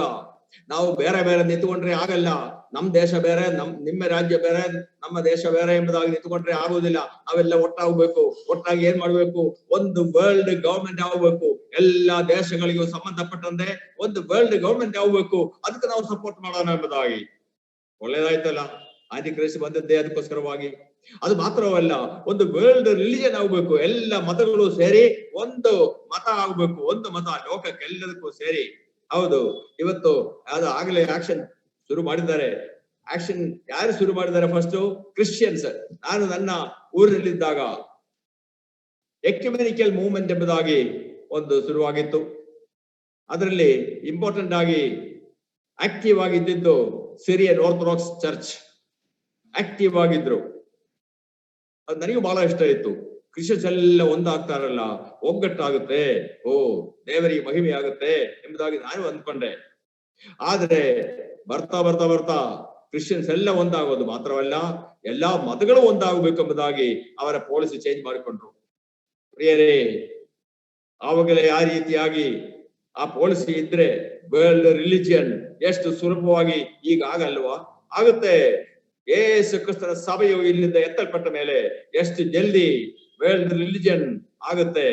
ನಾವು ಬೇರೆ ಬೇರೆ ನಿಂತುಕೊಂಡ್ರೆ ಆಗಲ್ಲ. ನಮ್ ದೇಶ ಬೇರೆ, ನಿಮ್ಮ ರಾಜ್ಯ ಬೇರೆ, ನಮ್ಮ ದೇಶ ಬೇರೆ ಎಂಬುದಾಗಿ ನಿಂತುಕೊಂಡ್ರೆ ಆಗುವುದಿಲ್ಲ. ನಾವೆಲ್ಲ ಒಟ್ಟಾಗಬೇಕು. ಒಟ್ಟಾಗಿ ಏನ್ ಮಾಡ್ಬೇಕು? ಒಂದು ವರ್ಲ್ಡ್ ಗವರ್ಮೆಂಟ್ ಆಗ್ಬೇಕು. ಎಲ್ಲಾ ದೇಶಗಳಿಗೂ ಸಂಬಂಧಪಟ್ಟಂತೆ ಒಂದು ವರ್ಲ್ಡ್ ಗವರ್ಮೆಂಟ್ ಆಗ್ಬೇಕು. ಅದಕ್ಕೆ ನಾವು ಸಪೋರ್ಟ್ ಮಾಡೋಣ ಎಂಬುದಾಗಿ. ಒಳ್ಳೇದಾಯ್ತಲ್ಲ, ಆಂಟಿಕ್ರೈಸ್ಟ್ ಬಂದದ್ದೇ ಅದಕ್ಕೋಸ್ಕರವಾಗಿ. ಅದು ಮಾತ್ರವಲ್ಲ, ಒಂದು ವರ್ಲ್ಡ್ ರಿಲಿಜನ್ ಆಗ್ಬೇಕು. ಎಲ್ಲ ಮತಗಳು ಸೇರಿ ಒಂದು ಮತ ಆಗ್ಬೇಕು. ಒಂದು ಮತ ಲೋಕಕ್ಕೆಲ್ಲದಕ್ಕೂ ಸೇರಿ. ಹೌದು, ಇವತ್ತು ಅದು ಆಗಲೇ ಆಕ್ಷನ್ ಶುರು ಮಾಡಿದ್ದಾರೆ. ಆಕ್ಷನ್ ಯಾರು ಶುರು ಮಾಡಿದ್ದಾರೆ? First Christians. ನಾನು ನನ್ನ ಊರಿನಲ್ಲಿದ್ದಾಗ ಎಕ್ಯುಮೆನಿಕಲ್ ಮೂವ್ಮೆಂಟ್ ಎಂಬುದಾಗಿ ಒಂದು ಶುರುವಾಗಿತ್ತು. ಅದರಲ್ಲಿ ಇಂಪಾರ್ಟೆಂಟ್ ಆಗಿ ಆಕ್ಟಿವ್ ಆಗಿದ್ದು ಸಿರಿಯನ್ ಆರ್ಥೋಡಾಕ್ಸ್ ಚರ್ಚ್ ಆಕ್ಟಿವ್ ಆಗಿದ್ರು. ಅದು ನನಗೂ ಬಹಳ ಇಷ್ಟ ಇತ್ತು. ಕ್ರಿಶ್ಚಿಯನ್ಸ್ ಎಲ್ಲ ಒಂದಾಗ್ತಾರಲ್ಲ, ಒಗ್ಗಟ್ಟಾಗುತ್ತೆ, ಓ ದೇವರಿಗೆ ಮಹಿಮೆ ಆಗುತ್ತೆ ಎಂಬುದಾಗಿ ನಾನು ಅಂದ್ಕೊಂಡೆ. ಆದ್ರೆ ಬರ್ತಾ ಬರ್ತಾ ಬರ್ತಾ ಕ್ರಿಶ್ಚಿಯನ್ಸ್ ಎಲ್ಲ ಒಂದಾಗೋದು ಮಾತ್ರವಲ್ಲ, ಎಲ್ಲಾ ಮತಗಳು ಒಂದಾಗಬೇಕು ಎಂಬುದಾಗಿ ಅವರ ಪಾಲಿಸಿ ಚೇಂಜ್ ಮಾಡಿಕೊಂಡ್ರು. ಪ್ರಿಯರೇ, ಆವಾಗಲೇ ಆ ರೀತಿಯಾಗಿ ಆ ಪಾಲಿಸಿ ಇದ್ರೆ ವರ್ಲ್ಡ್ ರಿಲಿಜಿಯನ್ ಎಷ್ಟು ಸುಲಭವಾಗಿ ಈಗ ಆಗಲ್ವಾ? ಆಗುತ್ತೆ. ಯೇಸು ಕ್ರಿಸ್ತನ ಸಭೆಯು ಇಲ್ಲಿಂದ ಎತ್ತಲ್ಪಟ್ಟ ಮೇಲೆ ಎಷ್ಟು ಜಲ್ದಿ ವರ್ಲ್ಡ್ ರಿಲಿಜಿಯನ್ ಆಗುತ್ತೆ,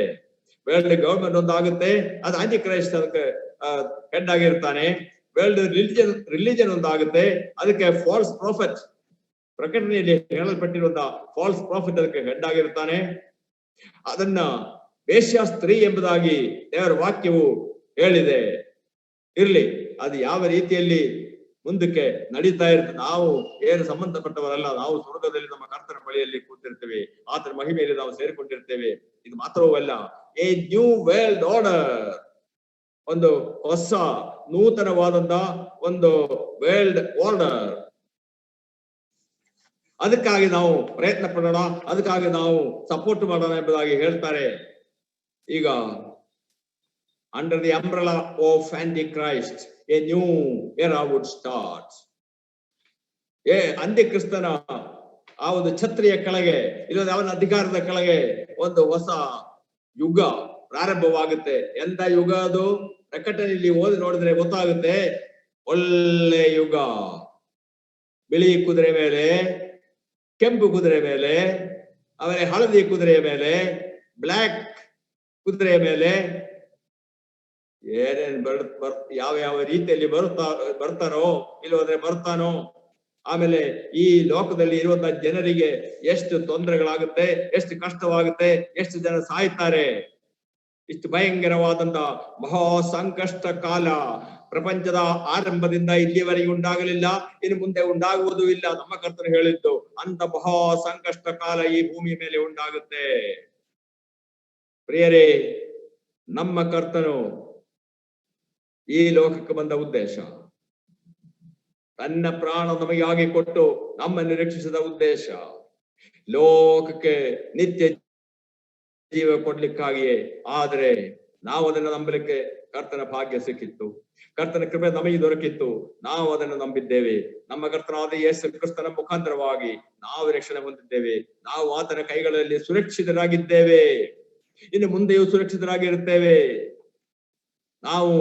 ವರ್ಲ್ಡ್ ಗವರ್ಮೆಂಟ್ ಒಂದು ಆಗುತ್ತೆ. ಅದು ಆಂಟಿಕ್ರೈಸ್ಟ್ ಅದಕ್ಕೆ ಹೆಡ್ ಆಗಿರ್ತಾನೆ. ವರ್ಲ್ಡ್ ರಿಲಿಜಿಯನ್ ಒಂದು ಆಗುತ್ತೆ. ಅದಕ್ಕೆ ಫಾಲ್ಸ್ ಪ್ರಾಫೆಟ್ ಪ್ರಕಟಣೆಯಲ್ಲಿ ಹೇಳಲ್ಪಟ್ಟಿರುವಂತಹ ಫಾಲ್ಸ್ ಪ್ರಾಫಿಟ್ ಅದಕ್ಕೆ ಹೆಡ್ ಆಗಿರ್ತಾನೆ. ಅದನ್ನ ವೇಶ್ಯ ಸ್ತ್ರೀ ಎಂಬುದಾಗಿ ದೇವರ ವಾಕ್ಯವು ಹೇಳಿದೆ. ಇರ್ಲಿ, ಅದು ಯಾವ ರೀತಿಯಲ್ಲಿ ಮುಂದಕ್ಕೆ ನಡೀತಾ ಇರ್ತದೆ, ನಾವು ಏನು ಸಂಬಂಧಪಟ್ಟವರಲ್ಲ. ನಾವು ಸ್ವರ್ಗದಲ್ಲಿ ನಮ್ಮ ಕರ್ತನ ಬಳಿಯಲ್ಲಿ ಕೂತಿರ್ತೇವೆ, ಆತನ ಮಹಿಮೆಯಲ್ಲಿ ನಾವು ಸೇರಿಕೊಂಡಿರ್ತೇವೆ. ಇದು ಮಾತ್ರವಲ್ಲ, ಎ ನ್ಯೂ ವರ್ಲ್ಡ್ ಆರ್ಡರ್, ಒಂದು ಹೊಸ ನೂತನವಾದಂತ ಒಂದು ವರ್ಲ್ಡ್ ಆರ್ಡರ್. ಅದಕ್ಕಾಗಿ ನಾವು ಪ್ರಯತ್ನ ಪಡೋಣ, ಅದಕ್ಕಾಗಿ ನಾವು ಸಪೋರ್ಟ್ ಮಾಡೋಣ ಎಂಬುದಾಗಿ ಹೇಳ್ತಾರೆ. ಈಗ under the umbrella of antichrist a new era would start. ಅಂತ್ಯಕ್ರಿಸ್ತನ ಆ ಒಂದು ಛತ್ರಿಯ ಕೆಳಗೆ, ಇಲ್ಲದ ಅವನ ಅಧಿಕಾರದ ಕೆಳಗೆ ಒಂದು ಹೊಸ ಯುಗ ಪ್ರಾರಂಭವಾಗುತ್ತೆ. ಎಂತ ಯುಗ ಅದು? ಪ್ರಕಟಣೆಯಲ್ಲಿ ಓದಿ ನೋಡಿದ್ರೆ ಗೊತ್ತಾಗುತ್ತೆ. ಒಳ್ಳೆ ಯುಗ. ಬಿಳಿ ಕುದುರೆ ಮೇಲೆ, ಕೆಂಪು ಕುದುರೆ ಮೇಲೆ, ಆಮೇಲೆ ಹಳದಿ ಕುದುರೆಯ ಮೇಲೆ, ಬ್ಲ್ಯಾಕ್ ಕುದುರೆಯ ಮೇಲೆ ಏನೇನ್ ಯಾವ ಯಾವ ರೀತಿಯಲ್ಲಿ ಬರ್ತಾನೋ ಇಲ್ಲೋದ್ರೆ ಬರ್ತಾನೋ. ಆಮೇಲೆ ಈ ಲೋಕದಲ್ಲಿ ಇರುವಂತಹ ಜನರಿಗೆ ಎಷ್ಟು ತೊಂದರೆಗಳಾಗುತ್ತೆ, ಎಷ್ಟು ಕಷ್ಟವಾಗುತ್ತೆ, ಎಷ್ಟು ಜನ ಸಾಯ್ತಾರೆ. ಇಷ್ಟು ಭಯಂಕರವಾದಂತ ಮಹಾ ಸಂಕಷ್ಟ ಕಾಲ ಪ್ರಪಂಚದ ಆರಂಭದಿಂದ ಇಲ್ಲಿಯವರೆಗೆ ಉಂಟಾಗಲಿಲ್ಲ, ಇನ್ನು ಮುಂದೆ ಉಂಟಾಗುವುದೂ ಇಲ್ಲ. ನಮ್ಮ ಕರ್ತನು ಹೇಳಿದ್ದು ಅಂತ ಮಹಾ ಸಂಕಷ್ಟ ಕಾಲ ಈ ಭೂಮಿ ಮೇಲೆ ಉಂಟಾಗುತ್ತೆ. ಪ್ರಿಯರೇ, ನಮ್ಮ ಕರ್ತನು ಈ ಲೋಕಕ್ಕೆ ಬಂದ ಉದ್ದೇಶ, ತನ್ನ ಪ್ರಾಣ ನಮಗಾಗಿ ಕೊಟ್ಟು ನಮ್ಮನ್ನು ರಕ್ಷಿಸಿದ ಉದ್ದೇಶ, ಲೋಕಕ್ಕೆ ನಿತ್ಯ ಜೀವ ಕೊಡ್ಲಿಕ್ಕಾಗಿಯೇ. ಆದರೆ ನಾವು ಅದನ್ನು ನಂಬಲಿಕ್ಕೆ ಕರ್ತನ ಭಾಗ್ಯ ಸಿಕ್ಕಿತ್ತು, ಕರ್ತನ ಕೃಪೆ ನಮಗೆ ದೊರಕಿತ್ತು. ನಾವು ಅದನ್ನು ನಂಬಿದ್ದೇವೆ. ನಮ್ಮ ಕರ್ತನಾದ ಯೇಸು ಕ್ರಿಸ್ತನ ಮುಖಾಂತರವಾಗಿ ನಾವು ರಕ್ಷಣೆ ಹೊಂದಿದ್ದೇವೆ. ನಾವು ಆತನ ಕೈಗಳಲ್ಲಿ ಸುರಕ್ಷಿತರಾಗಿದ್ದೇವೆ, ಇನ್ನು ಮುಂದೆಯೂ ಸುರಕ್ಷಿತರಾಗಿರುತ್ತೇವೆ. ನಾವು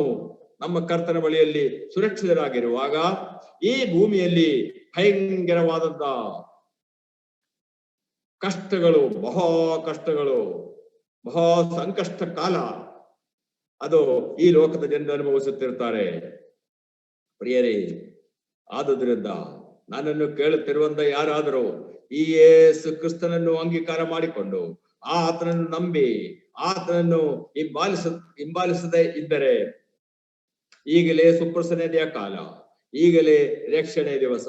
ನಮ್ಮ ಕರ್ತನ ಬಳಿಯಲ್ಲಿ ಸುರಕ್ಷಿತರಾಗಿರುವಾಗ ಈ ಭೂಮಿಯಲ್ಲಿ ಭಯಂಕರವಾದಂತ ಕಷ್ಟಗಳು, ಮಹಾ ಕಷ್ಟಗಳು, ಮಹಾ ಸಂಕಷ್ಟ ಕಾಲ ಅದು ಈ ಲೋಕದ ಜನರು ಅನುಭವಿಸುತ್ತಿರ್ತಾರೆ. ಪ್ರಿಯರೇ, ಆದುದರಿಂದ ನನ್ನನ್ನು ಕೇಳುತ್ತಿರುವಂತ ಯಾರಾದರೂ ಈ ಯೇಸು ಕ್ರಿಸ್ತನನ್ನು ಅಂಗೀಕಾರ ಮಾಡಿಕೊಂಡು ಆತನನ್ನು ನಂಬಿ ಆತನನ್ನು ಹಿಂಬಾಲಿಸದೇ ಇದ್ದರೆ ಈಗಲೇ ಸುಪ್ರಸನ್ನತೆಯ ಕಾಲ, ಈಗಲೇ ರಕ್ಷಣೆ ದಿವಸ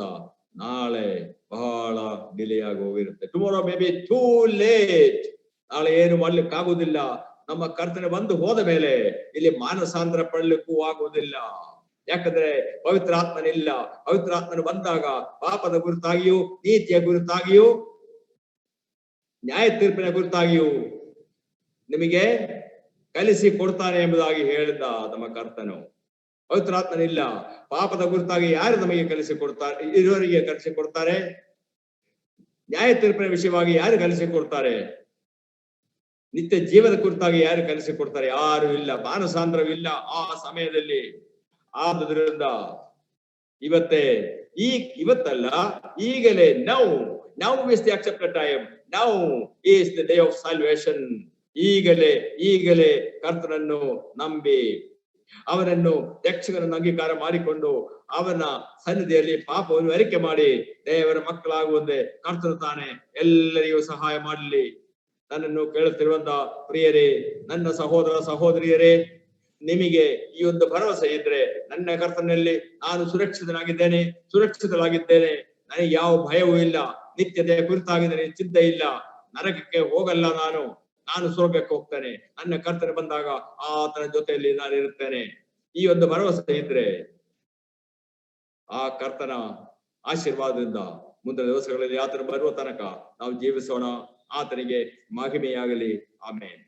ನಾಳೆ ಬಹಳ ಡಿಲೇ ಆಗಿ ಹೋಗಿರುತ್ತೆ. Tomorrow may be too late. ನಾಳೆ ಏನು ಮಾಡ್ಲಿಕ್ಕೆ ಆಗುದಿಲ್ಲ. ನಮ್ಮ ಕರ್ತನೆ ಬಂದು ಹೋದ ಮೇಲೆ ಇಲ್ಲಿ ಮಾನಸಾಂತರ ಪಡಲಿಕ್ಕೂ ಆಗುವುದಿಲ್ಲ. ಯಾಕಂದ್ರೆ ಪವಿತ್ರಾತ್ಮನಿಲ್ಲ. ಪವಿತ್ರಾತ್ಮನು ಬಂದಾಗ ಪಾಪದ ಗುರುತಾಗಿಯೂ, ನೀತಿಯ ಗುರುತಾಗಿಯೂ, ನ್ಯಾಯ ತೀರ್ಪಿನ ಕುರಿತಾಗಿಯೂ ನಿಮಗೆ ಕಲಿಸಿ ಕೊಡ್ತಾನೆ ಎಂಬುದಾಗಿ ಹೇಳಿದ ನಮ್ಮ ಕರ್ತನು. ಪವಿತ್ರಾತ್ಮನಿಲ್ಲ. ಪಾಪದ ಕುರಿತಾಗಿ ಯಾರು ನಮಗೆ ಕಲಿಸಿ ಕೊಡ್ತಾರೆ? ಇರುವರಿಗೆ ಕಲಿಸಿ ಕೊಡ್ತಾರೆ. ನ್ಯಾಯ ತೀರ್ಪಿನ ವಿಷಯವಾಗಿ ಯಾರು ಕಲಿಸಿ ಕೊಡ್ತಾರೆ? ನಿತ್ಯ ಜೀವದ ಕುರಿತಾಗಿ ಯಾರು ಕಲಿಸಿ ಕೊಡ್ತಾರೆ? ಯಾರು ಇಲ್ಲ. ಮಾನಸಾಂತರವಿಲ್ಲ ಆ ಸಮಯದಲ್ಲಿ. ಆದುದರಿಂದ ಇವತ್ತಲ್ಲ, ಈಗಲೇ now is the accepted time. Now is the day of salvation. ಈಗಲೇ ಕರ್ತನನ್ನು ನಂಬಿ ಅವನನ್ನು ರಕ್ಷಕನನ್ನು ಅಂಗೀಕಾರ ಮಾಡಿಕೊಂಡು ಅವನ ಸನ್ನಿಧಿಯಲ್ಲಿ ಪಾಪವನ್ನು ಅರಿಕೆ ಮಾಡಿ ದೇವರ ಮಕ್ಕಳಾಗುವಂತೆ ಕರ್ತನು ತಾನೆ ಎಲ್ಲರಿಗೂ ಸಹಾಯ ಮಾಡಲಿ. ನನ್ನನ್ನು ಕೇಳುತ್ತಿರುವಂತಹ ಪ್ರಿಯರೇ, ನನ್ನ ಸಹೋದರ ಸಹೋದರಿಯರೇ, ನಿಮಗೆ ಈ ಒಂದು ಭರವಸೆ ಇದ್ರೆ, ನನ್ನ ಕರ್ತನಲ್ಲಿ ನಾನು ಸುರಕ್ಷಿತರಾಗಿದ್ದೇನೆ, ನನಗೆ ಯಾವ ಭಯವೂ ಇಲ್ಲ, ನಿತ್ಯತೆಯ ಕುರಿತಾಗಿದ್ದೇನೆ, ಚಿಂತೆ ಇಲ್ಲ, ನರಕಕ್ಕೆ ಹೋಗಲ್ಲ, ನಾನು ಸ್ವರ್ಗಕ್ಕೆ ಹೋಗ್ತೇನೆ, ನನ್ನ ಕರ್ತನ ಬಂದಾಗ ಆತನ ಜೊತೆಯಲ್ಲಿ ನಾನು ಇರುತ್ತೇನೆ. ಈ ಒಂದು ಭರವಸೆ ಇದ್ರೆ ಆ ಕರ್ತನ ಆಶೀರ್ವಾದದಿಂದ ಮುಂದಿನ ದಿವಸಗಳಲ್ಲಿ ಆತನ ಬರುವ ತನಕ ನಾವು ಜೀವಿಸೋಣ. ಆತನಿಗೆ ಮಹಿಮೆಯಾಗಲಿ. ಆಮೆನ್.